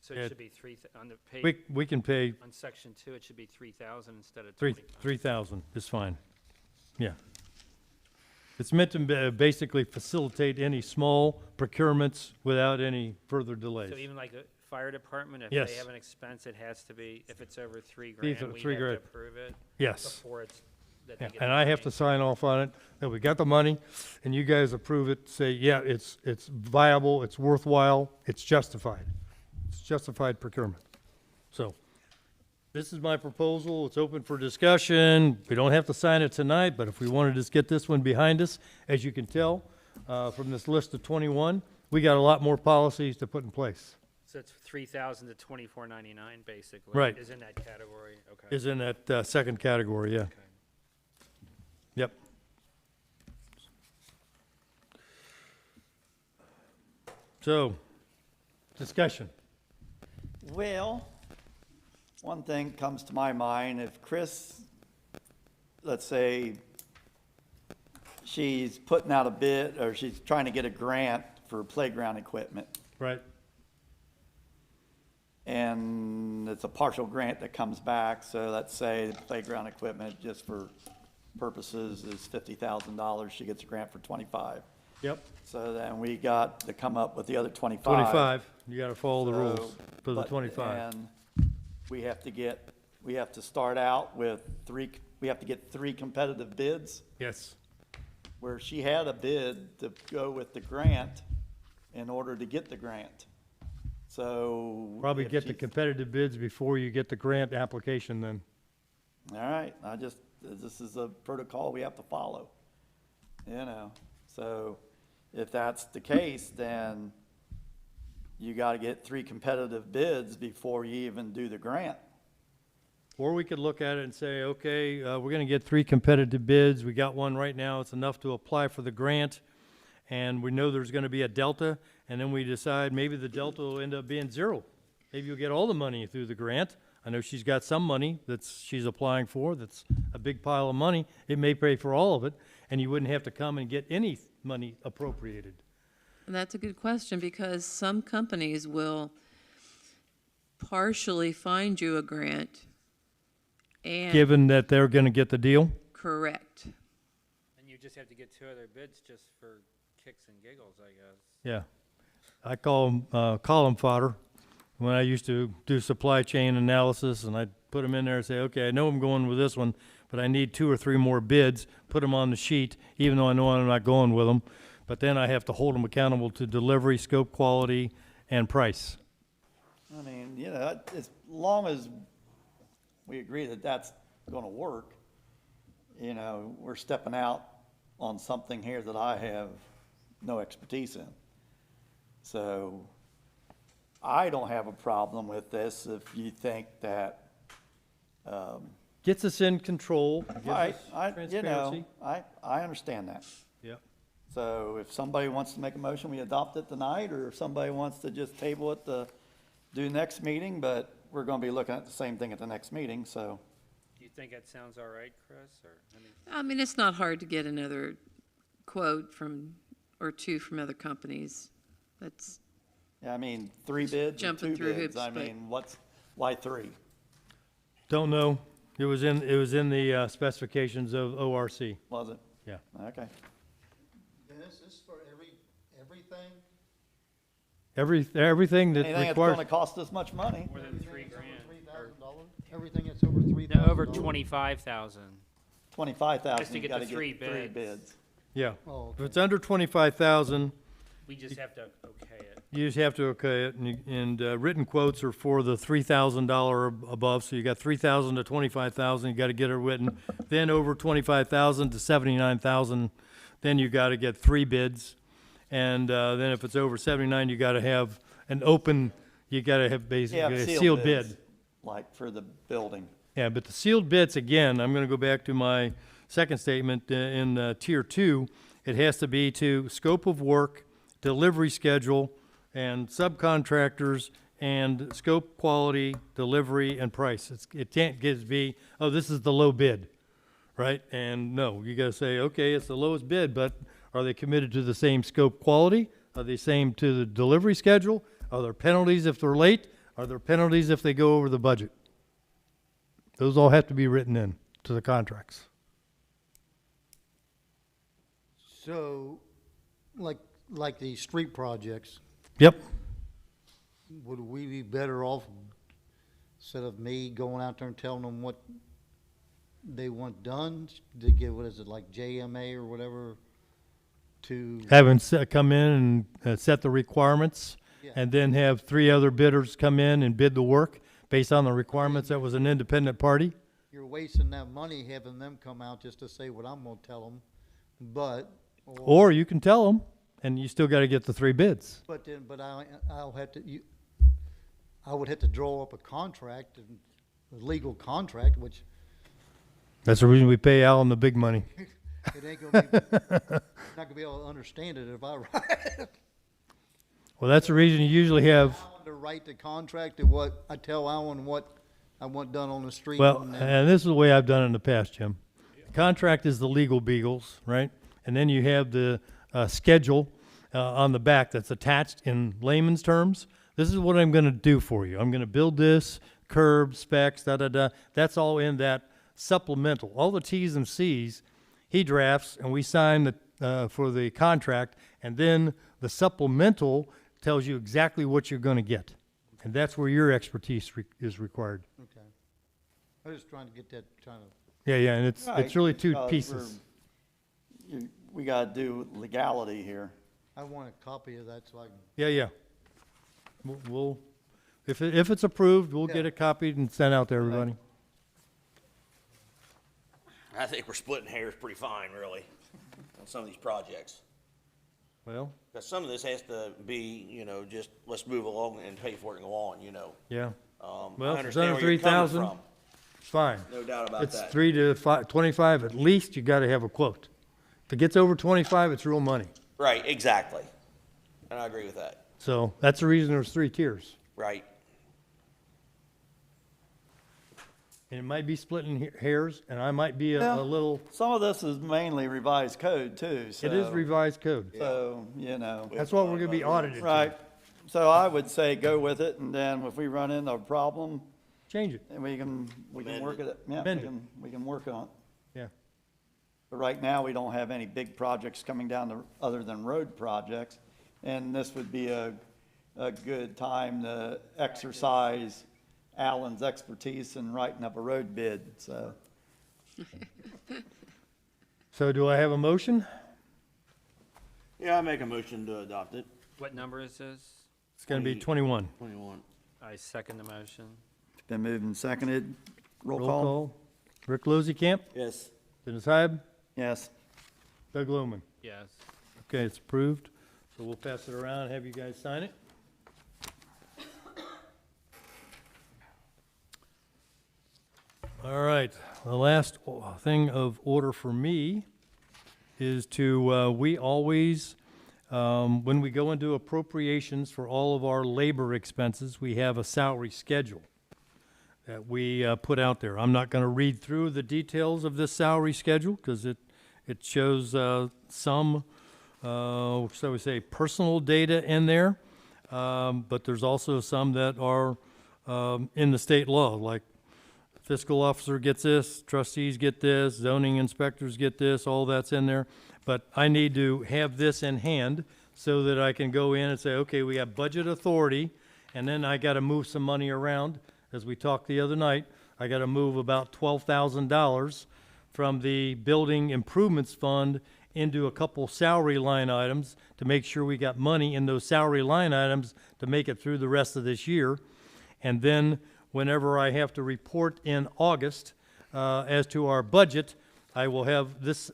So Yeah. it should be on the page, We can pay on section 2, it should be 3,000 instead of 3,000 is fine. Yeah. It's meant to basically facilitate any small procurements without any further delays. So even like the fire department, if Yes. they have an expense, it has to be, if it's over $3,000, These are we have $3,000. to approve it Yes. before it's, that they Yeah, get and the I have money. to sign off on it, that we got the money, and you guys approve it, say, yeah, it's viable, it's worthwhile, it's justified. It's justified procurement. So, this is my proposal, it's open for discussion. We don't have to sign it tonight, but if we want to just get this one behind us, as you can tell, from this list of 21, we got a lot more policies to put in place. So it's 3,000 to 2,499, basically. Right. Is in that category, okay. Is in that second category, yeah. Okay. Yep. So, discussion. Well, one thing comes to my mind, if Chris, let's say, she's putting out a bid, or she's trying to get a grant for playground equipment, Right. and it's a partial grant that comes back, so let's say the playground equipment, just for purposes, is $50,000, she gets a grant for 25. Yep. So then we got to come up with the other 25. 25, you gotta follow the rules So, for the but- 25. And we have to start out with we have to get 3 competitive bids, Yes. where she had a bid to go with the grant in order to get the grant. So. Probably if get the she- competitive bids before you get the grant application then. All right, this is a protocol we have to follow, so if that's the case, then you gotta get 3 competitive bids before you even do the grant. Or we could look at it and say, okay, we're gonna get 3 competitive bids. We got one right now. It's enough to apply for the grant. And we know there's gonna be a delta, and then we decide maybe the delta will end up being 0. Maybe you'll get all the money through the grant. I know she's got some money she's applying for, that's a big pile of money. It may pay for all of it, and you wouldn't have to come and get any money appropriated. And that's a good question, because some companies will partially find you a grant and. Given that they're gonna get the deal? Correct. And you just have to get 2 other bids just for kicks and giggles, I guess. Yeah. I call them column fodder. When I used to do supply chain analysis, and I'd put them in there and say, okay, I know I'm going with this one, but I need 2 or 3 more bids, put them on the sheet, even though I know I'm not going with them. But then I have to hold them accountable to delivery, scope, quality, and price. I mean, as long as we agree that that's gonna work, we're stepping out on something here that I have no expertise in. So I don't have a problem with this if you think that gets us in control, gives Right, us transparency. I understand that. Yep. So if somebody wants to make a motion, we adopt it tonight, or if somebody wants to just table it to do next meeting, but we're gonna be looking at the same thing at the next meeting, so. Do you think that sounds all right, Chris, or, I mean, it's not hard to get another quote or two from other companies. That's, Yeah, I mean, 3 bids or Jumping 2 through bids, hoops, I but- mean, why 3? Don't know. It was in the specifications of ORC. Was it? Yeah. Okay. And this is for everything? Everything that Anything that's requires, gonna cost us much money, more than $3,000? $3,000? Everything that's over $3,000? No, over 25,000. 25,000, Just to you get the gotta get 3 3 bids. bids. yeah. Oh, If okay. it's under 25,000, We just have to okay it. you just have to okay it, and written quotes are for the $3,000 above, so you got 3,000 to 25,000, you gotta get it written. Then over 25,000 to 79,000, then you gotta get 3 bids. And then if it's over 79, you gotta have an open, you gotta have Yeah, basically a sealed bids, bid. like for the building. Yeah, but the sealed bids, again, I'm gonna go back to my second statement, in tier 2, it has to be to scope of work, delivery schedule, and subcontractors, and scope, quality, delivery, and price. It can't just be, oh, this is the low bid, right? And no, you gotta say, okay, it's the lowest bid, but are they committed to the same scope, quality? Are they same to the delivery schedule? Are there penalties if they're late? Are there penalties if they go over the budget? Those all have to be written in to the contracts. So, like these street projects, Yep. would we be better off, instead of me going out there and telling them what they want done, to get, what is it, like JMA or whatever, to, Having come in and set the requirements, Yeah. and then have 3 other bidders come in and bid the work based on the requirements that was an independent party? you're wasting that money having them come out just to say what I'm gonna tell them, but. Or you can tell them, and you still gotta get the 3 bids. But then, I'll have to, I would have to draw up a contract, a legal contract, which That's the reason we pay Alan the big money. it ain't gonna be, not gonna be able to understand it if I write it. Well, that's the reason you usually have, To write the contract to what, I tell Alan what I want done on the street. well, and then- and this is the way I've done it in the past, Jim. The contract is the legal beagles, right? And then you have the schedule on the back that's attached in layman's terms. This is what I'm gonna do for you. I'm gonna build this, curb, specs, da-da-da. That's all in that supplemental. All the Ts and Cs, he drafts, and we sign for the contract, and then the supplemental tells you exactly what you're gonna get. And that's where your expertise is required. Okay. I was just trying to get that, Yeah, and it's Right, really 2 because pieces. We gotta do legality here. I want a copy of that so I can. Yeah. We'll, if it's approved, we'll get Yeah. it copied and sent out to everybody. I think we're splitting hairs pretty fine, really, on some of these projects. Well, Because some of this has to be, just let's move along and pay for it and go on, yeah, I Well, if it's understand under where you're coming 3,000, from, it's fine. no doubt about It's that. 3 to 25, at least you gotta have a quote. If it gets over 25, it's real money. Right, exactly. And I agree with that, So that's the reason there's 3 tiers. right. And it might be splitting hairs, and I might be Yeah. a little, Some of this is mainly revised code too, so. it is revised code. So, That's what we're gonna be audited to. right. So I would say go with it, and then if we run into a problem, Change it, then we can Amend work it. it, yeah, Amend it. we can work on it. yeah. But right now, we don't have any big projects coming down other than road projects. And this would be a good time to exercise Alan's expertise in writing up a road bid, so. So do I have a motion? Yeah, I make a motion to adopt it. What number is this? It's gonna be 21. 21. I second the motion. It's been moved and seconded. Roll Roll call? call. Rick Lozikamp, Yes. Dennis Hyde, Yes. Doug Lohman. Yes. Okay, it's approved. So we'll pass it around, have you guys sign it. All right, the last thing of order for me is to, we always, when we go into appropriations for all of our labor expenses, we have a salary schedule that we put out there. I'm not going to read through the details of this salary schedule because it shows some, shall we say, personal data in there, but there's also some that are in the state law, like fiscal officer gets this, trustees get this, zoning inspectors get this, all that's in there. But I need to have this in hand so that I can go in and say, okay, we have budget authority, and then I got to move some money around. As we talked the other night, I got to move about $12,000 from the building improvements fund into a couple salary line items to make sure we got money in those salary line items to make it through the rest of this year. And then whenever I have to report in August as to our budget, I will have this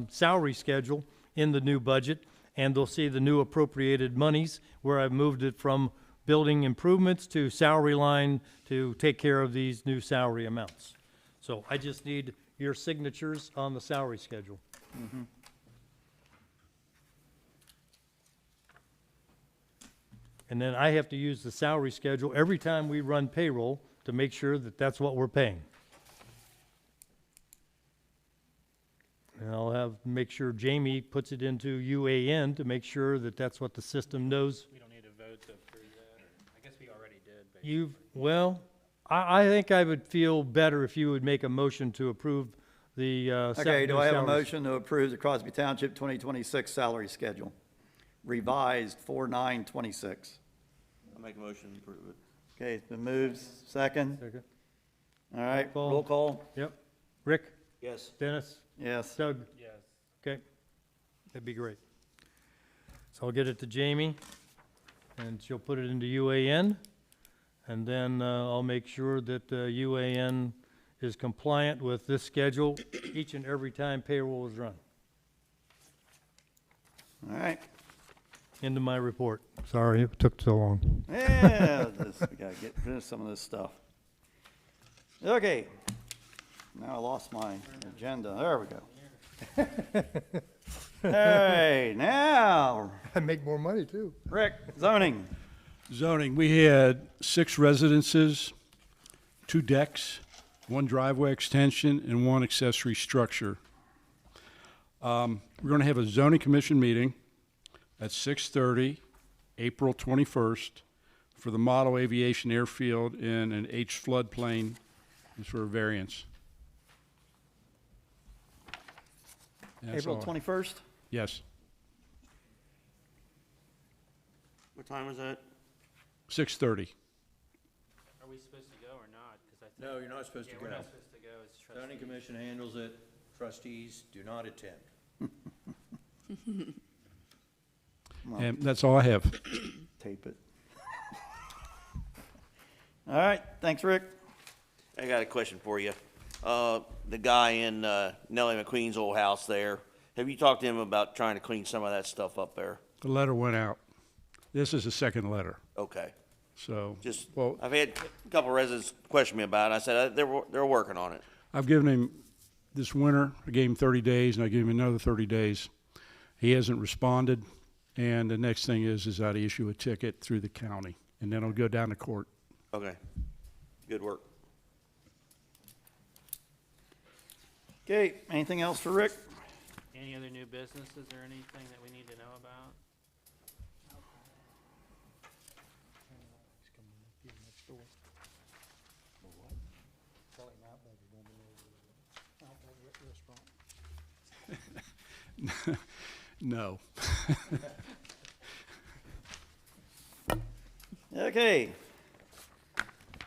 salary schedule in the new budget, and they'll see the new appropriated monies where I've moved it from building improvements to salary line to take care of these new salary amounts. So I just need your signatures on the salary schedule. And then I have to use the salary schedule every time we run payroll to make sure that that's what we're paying. And I'll make sure Jamie puts it into UAN to make sure that that's what the system knows. We don't need a vote to approve that. I guess we already did. Well, I think I would feel better if you would make a motion to approve the Okay, do I have a salaries. motion to approve the Crosby Township 2026 salary schedule? Revised 4/9/26. I'll make a motion to approve it. Okay, it's been moved, second. Second. All right, Call. roll call. Yep. Rick? Yes. Dennis? Yes. Doug? Yes. Okay, that'd be great. So I'll get it to Jamie, and she'll put it into UAN, and then I'll make sure that UAN is compliant with this schedule each and every time payroll is run. All right. Into my report. Sorry it took so long. Yeah, we gotta get rid of some of this stuff. Okay. Now I lost my agenda. There we go. All right, now, I make more money too. Rick, zoning. Zoning, we had 6 residences, 2 decks, 1 driveway extension, and 1 accessory structure. We're going to have a zoning commission meeting at 6:30, April 21st, for the model aviation airfield in an H floodplain and for a variance. That's April all. 21st? Yes, What time was that? 6:30. Are we supposed to go or not? 'Cause I think- No, you're not supposed to Yeah, go. we're not supposed to go as trustees. Zoning Commission handles it, trustees do not attend. And that's all I have. Tape it. All right, thanks, Rick. I got a question for you. The guy in Nellie McQueen's old house there, have you talked to him about trying to clean some of that stuff up there? The letter went out. This is the second letter, Okay. so. Just, Well, I've had a couple residents question me about it. I said they're working on it. I've given him this winter, I gave him 30 days, and I gave him another 30 days. He hasn't responded, and the next thing is that I issue a ticket through the county, and then I'll go down to court. Okay. Good work. Okay, anything else for Rick? Any other new businesses or anything that we need to know about? No. Okay.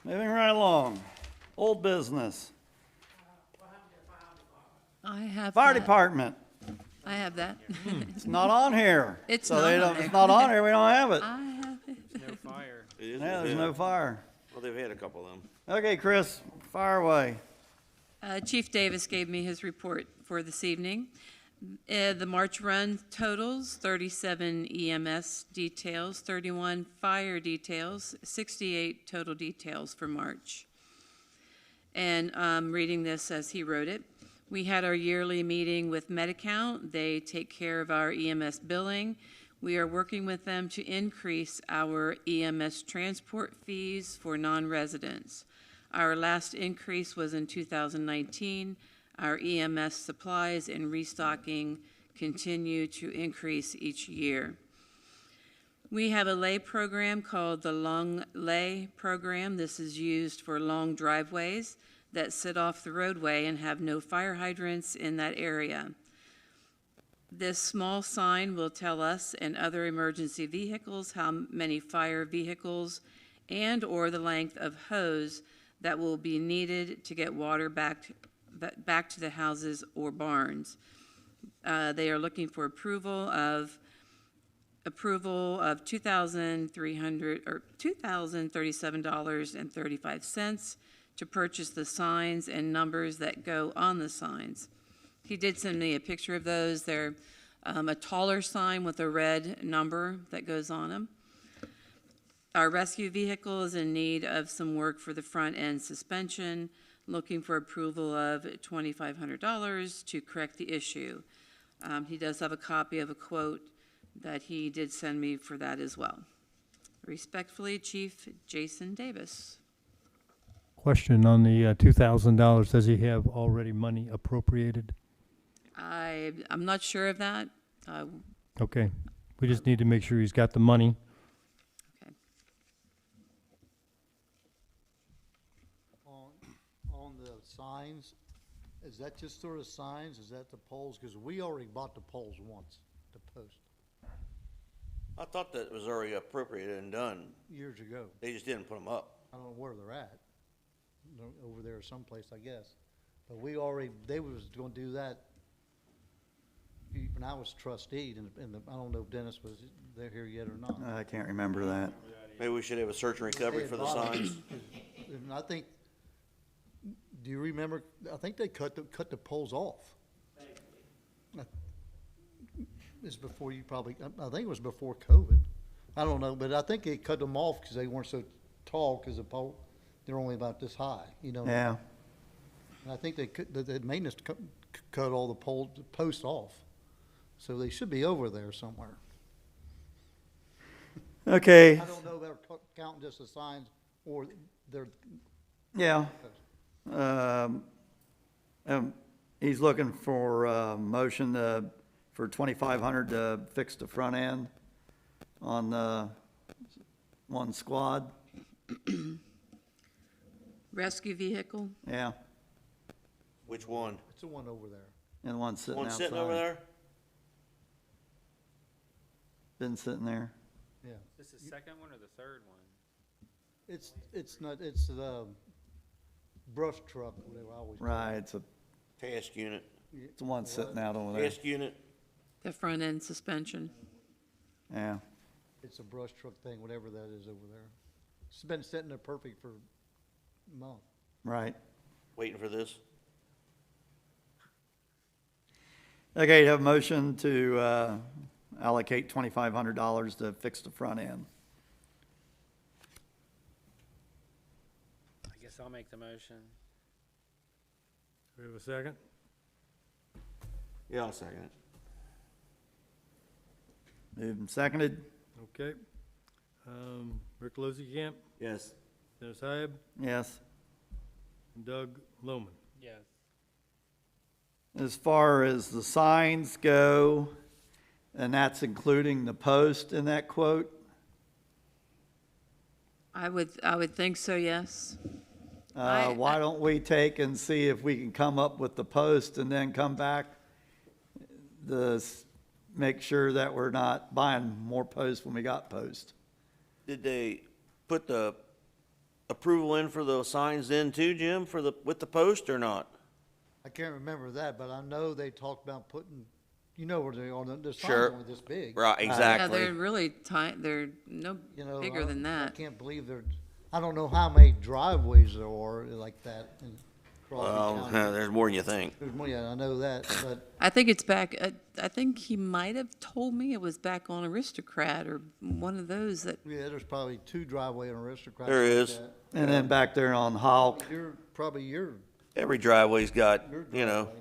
Moving right along. Old business. I have Fire that. department. I have that. It's not on here. It's So not they on don't, there. it's not on here, we don't have it. I have it. There's no fire. It is, Yeah, there's no fire. Well, they've had a couple of them. Okay, Chris, fire away. Chief Davis gave me his report for this evening. The March run totals, 37 EMS details, 31 fire details, 68 total details for March. And reading this as he wrote it. We had our yearly meeting with MediCount. They take care of our EMS billing. We are working with them to increase our EMS transport fees for non-residents. Our last increase was in 2019. Our EMS supplies and restocking continue to increase each year. We have a lay program called the Long Lay Program. This is used for long driveways that sit off the roadway and have no fire hydrants in that area. This small sign will tell us and other emergency vehicles how many fire vehicles and or the length of hose that will be needed to get water back to the houses or barns. They are looking for approval of $2,037.35 to purchase the signs and numbers that go on the signs. He did send me a picture of those. They're a taller sign with a red number that goes on them. Our rescue vehicle is in need of some work for the front end suspension, looking for approval of $2,500 to correct the issue. He does have a copy of a quote that he did send me for that as well. Respectfully, Chief Jason Davis. Question on the $2,000, does he have already money appropriated? I'm not sure of that. Okay, we just need to make sure he's got the money. Okay. On the signs, is that just sort of signs? Is that the poles? Because we already bought the poles once, the post, I thought that was already appropriated and done. years ago. They just didn't put them up. I don't know where they're at. They're over there someplace, I guess. But they was gonna do that when I was trustee, and I don't know if Dennis was there here yet or not. I can't remember that. Maybe we should have a search and recovery for the signs. And I think, do you remember, I think they cut the poles off. It's before you probably, I think it was before COVID. I don't know, but I think they cut them off because they weren't so tall, because they're only about this high, you know? Yeah. And I think the maintenance cut all the posts off. So they should be over there somewhere. Okay. I don't know if they're counting just the signs or they're. Yeah. He's looking for a motion for $2,500 to fix the front end on the one squad. Rescue vehicle? Yeah, Which one? It's the one over there. and one sitting One outside. sitting over there? Been sitting there. Yeah. Is this the second one or the third one? It's the brush truck, whatever I always. call it. Right, it's Task unit. it's the one sitting out over there. Task unit. The front end suspension. Yeah. It's a brush truck thing, whatever that is over there. It's been sitting there perfect for a month. Right. Waiting for this. Okay, you have a motion to allocate $2,500 to fix the front end. I guess I'll make the motion. Do we have a second? Yeah, I'll second it. Moved and seconded. Okay. Rick Lozikamp, Yes. Dennis Hyab, Yes. and Doug Lohman. Yes. As far as the signs go, and that's including the post in that quote? I would think so, yes. Why don't we take and see if we can come up with the post and then come back, make sure that we're not buying more posts when we got posts. Did they put the approval in for the signs then too, Jim, with the post or not? I can't remember that, but I know they talked about putting, you know where they are, the signs Sure. only this big. Right, Yeah, exactly. they're really tight, they're no You know, bigger than I that. can't believe I don't know how many driveways there are like that in Crosby County. There's more than you think. There's more, yeah, I know that, but I think it's back, I think he might have told me it was back on Aristocrat or one of those that, yeah, there's probably 2 driveway on Aristocrat. There like is. that. And then back there on Hawk, Probably your Every driveway's got, you know, driveway.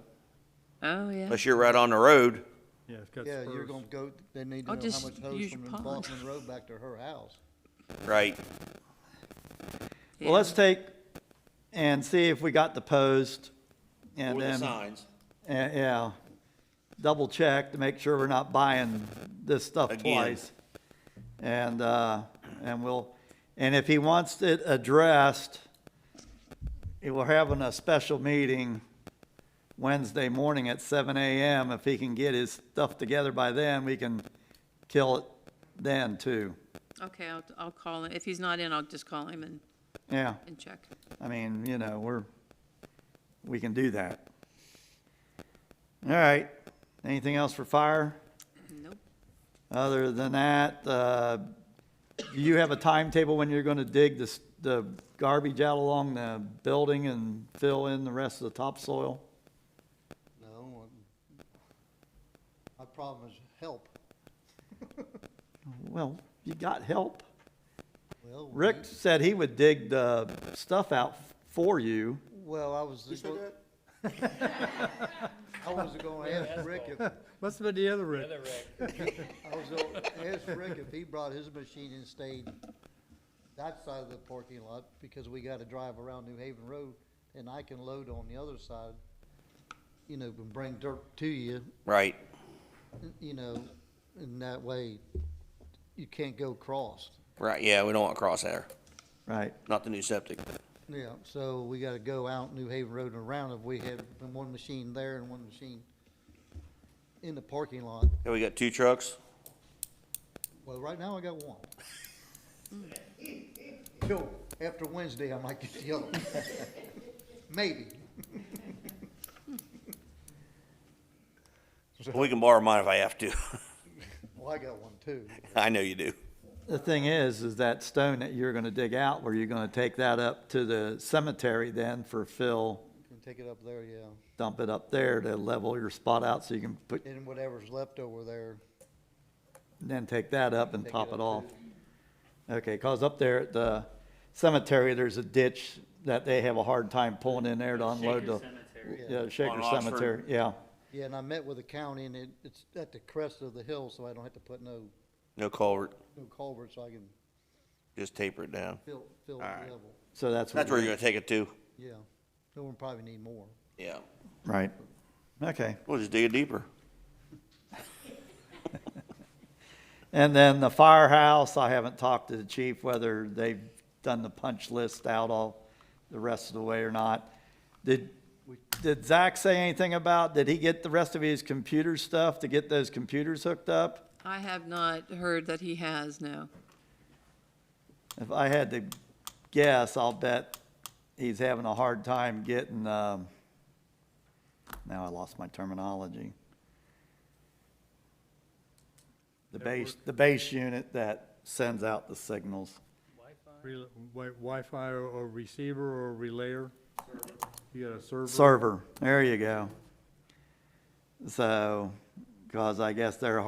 oh, yeah. unless you're right on the road. Yeah, it's got Yeah, you're spurs. gonna go, they need to I'll know how just much hose use from your the pond. Boston Road back to her house. Right. well, let's take and see if we got the post and Or the then, signs. yeah, double check to make sure we're not buying this stuff Again. twice. And if he wants it addressed, we're having a special meeting Wednesday morning at 7 a.m. If he can get his stuff together by then, we can kill it then too. Okay, I'll call him. If he's not in, I'll just call him and Yeah, check. I mean, you know, we can do that. All right, anything else for fire? Nope. Other than that, do you have a timetable when you're gonna dig the garbage out along the building and fill in the rest of the topsoil? No, my problem is help. Well, you got help. Well, Rick said he would dig the stuff out for you. Well, I was gonna ask Rick if, What's about the other Rick? I was gonna ask Rick if he brought his machine and stayed that side of the parking lot, because we gotta drive around New Haven Road, and I can load on the other side, you know, and bring dirt to you, Right. you know, and that way you can't go cross. Right, yeah, we don't want crosshair. Right. Not the new septic. Yeah, so we gotta go out New Haven Road and around if we had one machine there and one machine in the parking lot. Yeah, we got 2 trucks. Well, right now I got one. Till after Wednesday, I might get the other one. Maybe. We can borrow mine if I have to. Well, I got one too. I know you do. The thing is that stone that you're gonna dig out, where you're gonna take that up to the cemetery then for fill, Can take it up there, yeah. dump it up there to level your spot out so you can put, And whatever's left over there. then take that up and Take top it it up off. too. Okay, 'cause up there at the cemetery, there's a ditch that they have a hard time pulling in there to unload the. Yeah, Shaker On Oxford. Cemetery, yeah. Yeah, and I met with the county, and it's at the crest of the hill, so I don't have to put no No culvert, so I can just taper it down. fill the Alright. level. So that's. That's what where you're gonna take it to. Yeah, no one probably need more. Yeah. Right. Okay. We'll just dig it deeper. And then the firehouse, I haven't talked to the chief whether they've done the punch list out all the rest of the way or not. Did Zach say anything about, did he get the rest of his computer stuff to get those computers hooked up? I have not heard that he has, no. If I had to guess, I'll bet he's having a hard time getting, now I lost my terminology. The base unit that sends out the signals. Wi-Fi or receiver or relayer? You got a server? Server, there you go. So, because I guess they're a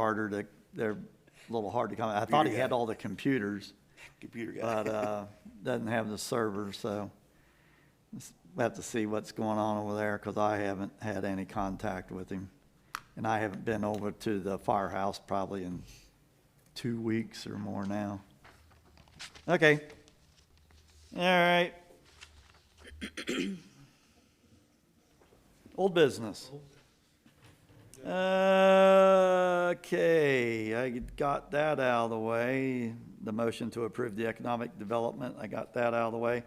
little hard to come, I thought he had all the computers, Computer guy. but, doesn't have the server, so we'll have to see what's going on over there, because I haven't had any contact with him. And I haven't been over to the firehouse probably in 2 weeks or more now. Okay. All right. Old business. Okay, I got that out of the way. The motion to approve the economic development, I got that out of the way.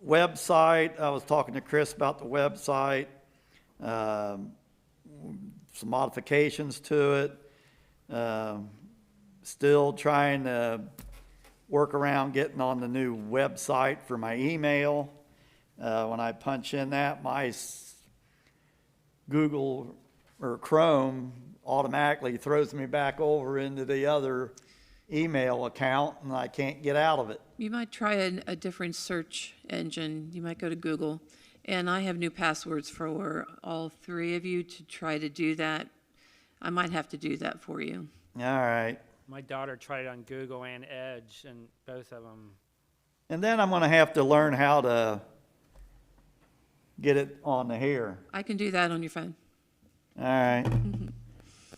Website, I was talking to Chris about the website. Some modifications to it. Still trying to work around getting on the new website for my email. When I punch in that, my Google or Chrome automatically throws me back over into the other email account, and I can't get out of it. You might try a different search engine. You might go to Google And I have new passwords for all three of you to try to do that. I might have to do that for you. All right. My daughter tried it on Google and Edge, and both of them. And then I'm gonna have to learn how to get it on the here. I can do that on your phone. All right.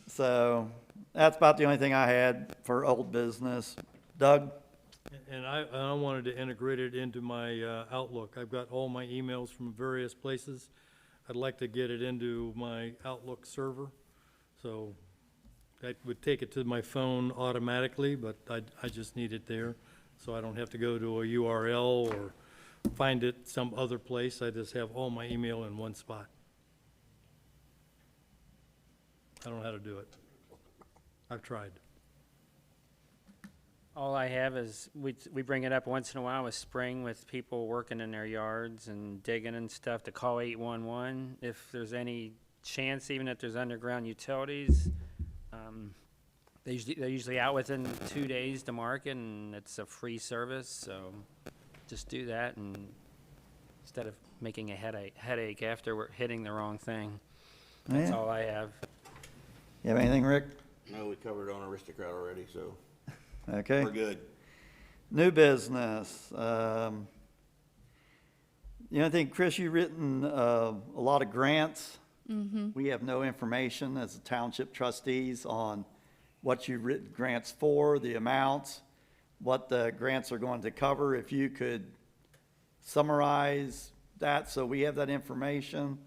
So that's about the only thing I had for old business. Doug? And I wanted to integrate it into my Outlook. I've got all my emails from various places. I'd like to get it into my Outlook server. So that would take it to my phone automatically, but I just need it there. So I don't have to go to a URL or find it some other place. I just have all my email in one spot. I don't know how to do it. I've tried. All I have is, we bring it up once in a while with spring, with people working in their yards and digging and stuff, to call 811 if there's any chance, even if there's underground utilities. They're usually out within 2 days to market, and it's a free service, so just do that, and instead of making a headache after we're hitting the wrong thing. That's Yeah. all I have. You have anything, Rick? No, we covered it on Aristocrat already, so Okay. we're good. New business. I think, Chris, you've written a lot of grants. We have no information as township trustees on what you've written grants for, the amounts, what the grants are going to cover. If you could summarize that so we have that information.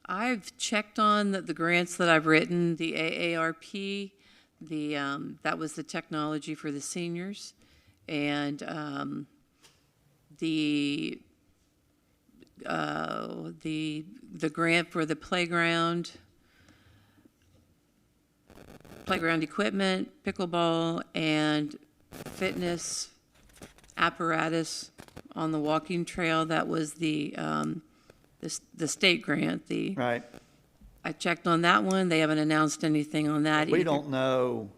I've checked on the grants that I've written, the AARP, that was the technology for the seniors, and the grant for the playground equipment, pickleball, and fitness apparatus on the walking trail. That was the state grant. Right. I checked on that one. They haven't announced anything on that either. We don't know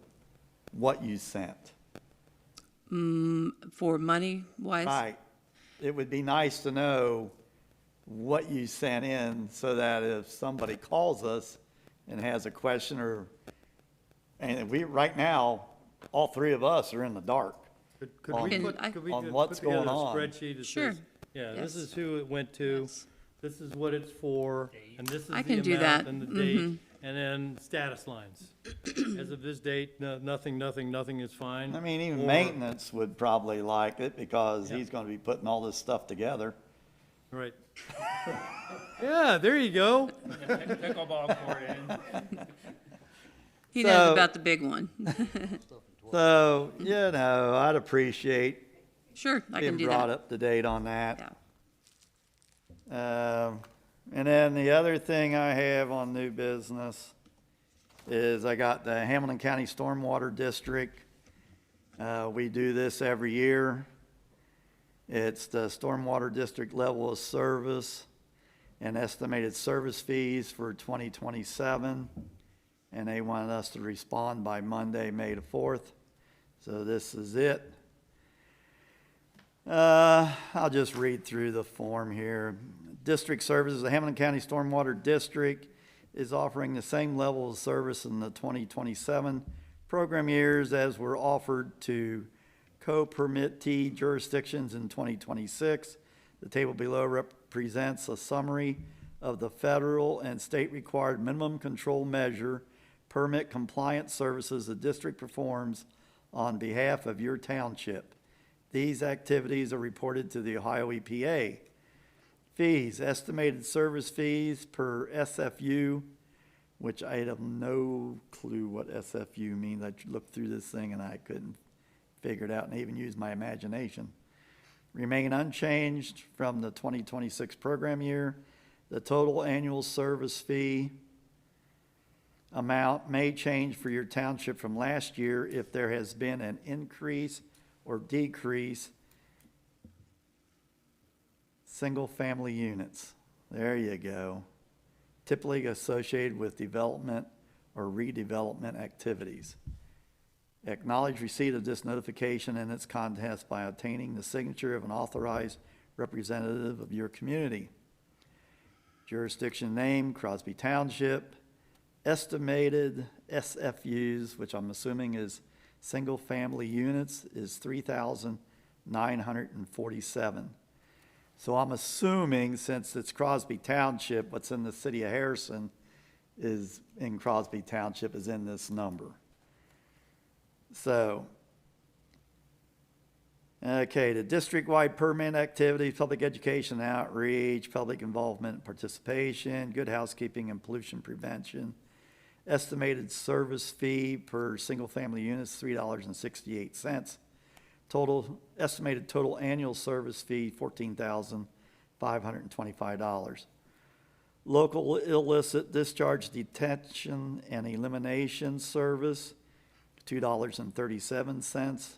what you sent. For money-wise? Right. It would be nice to know what you sent in so that if somebody calls us and has a question and right now, all three of us are in the dark. Could On- we I- put on together what's going a on. spreadsheet that Sure. says, yeah, this Yes. is who it went to, Yes. this is what it's for, and this is I the can do amount that. and the date, and then status lines. As of this date, nothing is fine. I mean, even Or- maintenance would probably like it because Yeah. he's gonna be putting all this stuff together. Right. Yeah, there you go. Pickleball court in. He knows So- about the big one. So, I'd appreciate Sure, I being can do brought that. up to date on that. Yeah. And then the other thing I have on new business is I got the Hamilton County Stormwater District. We do this every year. It's the Stormwater District level of service and estimated service fees for 2027. And they wanted us to respond by Monday, May the 4th. So this is it. I'll just read through the form here. District services, the Hamilton County Stormwater District is offering the same level of service in the 2027 program years as were offered to co-permittee jurisdictions in 2026. The table below represents a summary of the federal and state required minimum control measure permit compliance services the district performs on behalf of your township. These activities are reported to the Ohio EPA. Fees, estimated service fees per SFU, which I have no clue what SFU means. I looked through this thing and I couldn't figure it out and even use my imagination. Remain unchanged from the 2026 program year. The total annual service fee amount may change for your township from last year if there has been an increase or decrease single-family units. There you go. Typically associated with development or redevelopment activities. Acknowledge receipt of this notification and its contents by obtaining the signature of an authorized representative of your community. Jurisdiction name, Crosby Township. Estimated SFUs, which I'm assuming is single-family units, is 3,947. So I'm assuming, since it's Crosby Township, what's in the city of Harrison is in Crosby Township is in this number. So, okay, the district-wide permit activities, public education outreach, public involvement and participation, good housekeeping and pollution prevention. Estimated service fee per single-family unit is $3.68. Estimated total annual service fee, $14,525. Local illicit discharge detection and elimination service, $2.37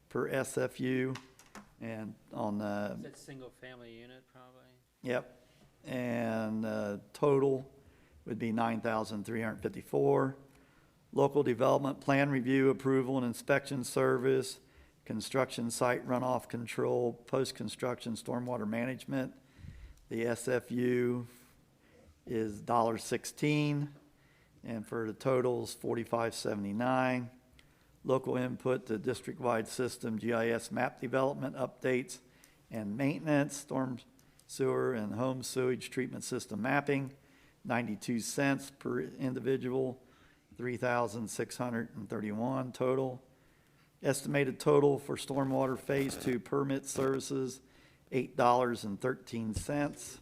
per SFU. And on the, Is that single-family unit, probably? yep, and total would be $9,354. Local development plan review, approval, and inspection service, construction site runoff control, post-construction stormwater management. The SFU is $1.16, and for the totals, $45.79. Local input to district-wide system GIS map development updates and maintenance, storm sewer and home sewage treatment system mapping, 92 cents per individual, 3,631 total. Estimated total for stormwater phase 2 permit services, $8.13.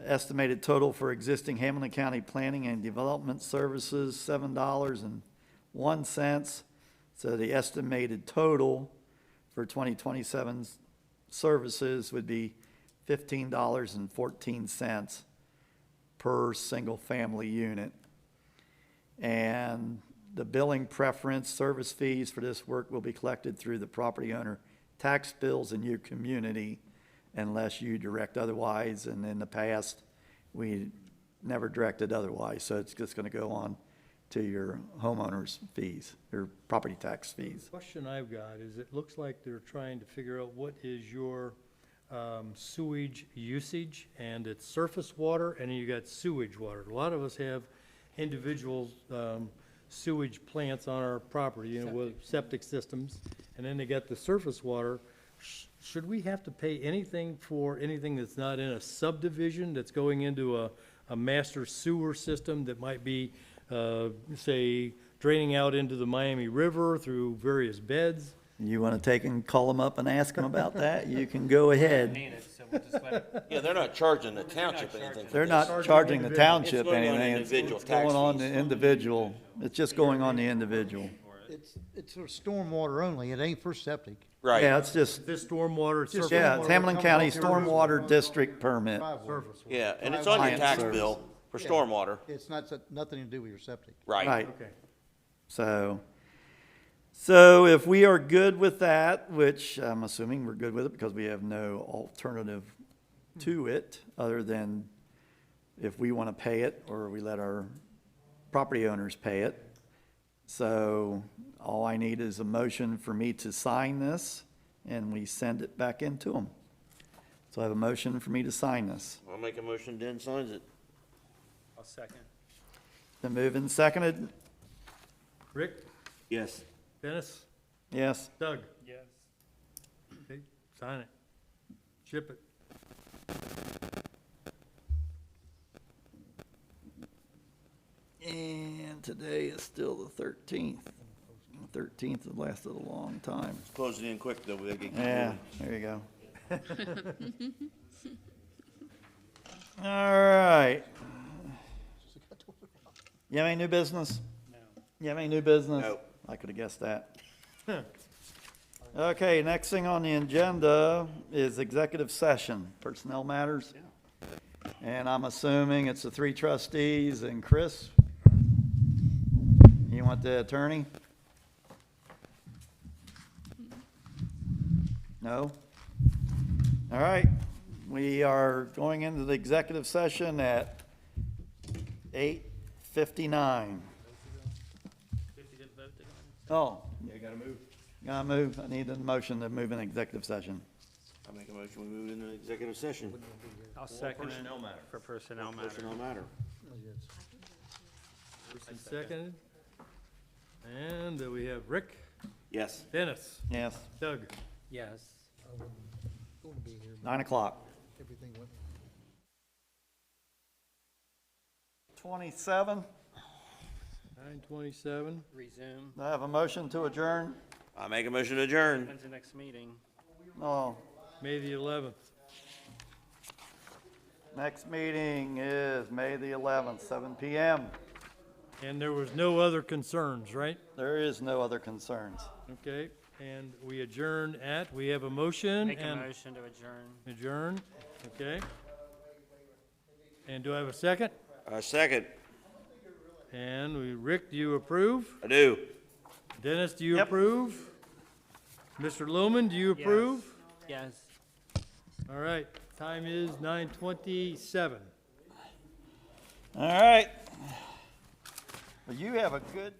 Estimated total for existing Hamilton County planning and development services, $7.01. So the estimated total for 2027 services would be $15.14 per single-family unit. And the billing preference service fees for this work will be collected through the property owner tax bills in your community unless you direct otherwise. And in the past, we never directed otherwise. So it's just going to go on to your homeowner's fees, your property tax fees. Question I've got is, it looks like they're trying to figure out what is your sewage usage, and it's surface water, and then you got sewage water. A lot of us have individual sewage plants on our property, you know, with septic systems, and then they got the surface water. Should we have to pay anything for anything that's not in a subdivision, that's going into a master sewer system that might be, say, draining out into the Miami River through various beds? You want to take and call them up and ask them about that? You can go ahead. Yeah, they're not charging the township anything. for They're this. not charging the township It's going on anything. individual It's going tax on fees. the individual. It's just going on the individual. It's for stormwater only, it ain't for septic. Right. Yeah, it's just, This stormwater, it's surface yeah, it's water. Hamilton County Stormwater District permit. Surface water. Yeah, and it's on your Client tax service. bill for stormwater. It's not, nothing to do with your septic. Right. Right. Okay. So if we are good with that, which I'm assuming we're good with it because we have no alternative to it other than if we want to pay it or we let our property owners pay it. So all I need is a motion for me to sign this and we send it back into them. So I have a motion for me to sign this. I'll make a motion, Dan signs it. I'll second. Been moved and seconded? Rick, Yes. Dennis, Yes. Doug, Yes. okay, sign it. Ship it. And today is still the 13th. The 13th has lasted a long time. Close it in quick though, we gotta get Yeah, moving. there you go. All right. You have any new business? No. You have any new business? No. I could have guessed that. Okay, next thing on the agenda is executive session, personnel matters. And I'm assuming it's the 3 trustees and Chris. You want the attorney? No? All right, we are going into the executive session at 8:59. Oh. Yeah, gotta move. Gotta move. I need a motion to move in executive session. I make a motion, we move into executive session. I'll second it personnel matter. for personnel matter. Personnel matter. First and seconded. And we have Rick, Yes. Dennis, Yes, Doug. Yes. 9 o'clock. 27, 9:27. Resume. do I have a motion to adjourn? I make a motion to adjourn. When's the next meeting? No, May the 11th. next meeting is May the 11th, 7 PM. And there was no other concerns, right? There is no other concerns. Okay, and we adjourn at, we have a motion Make a and motion to adjourn. adjourn, okay? And do I have a second? Second. And Rick, do you approve? I do. Dennis, do you Yep. approve? Mr. Lohman, do you approve? Yes. All right, time is 9:27. All right. Well, you have a good.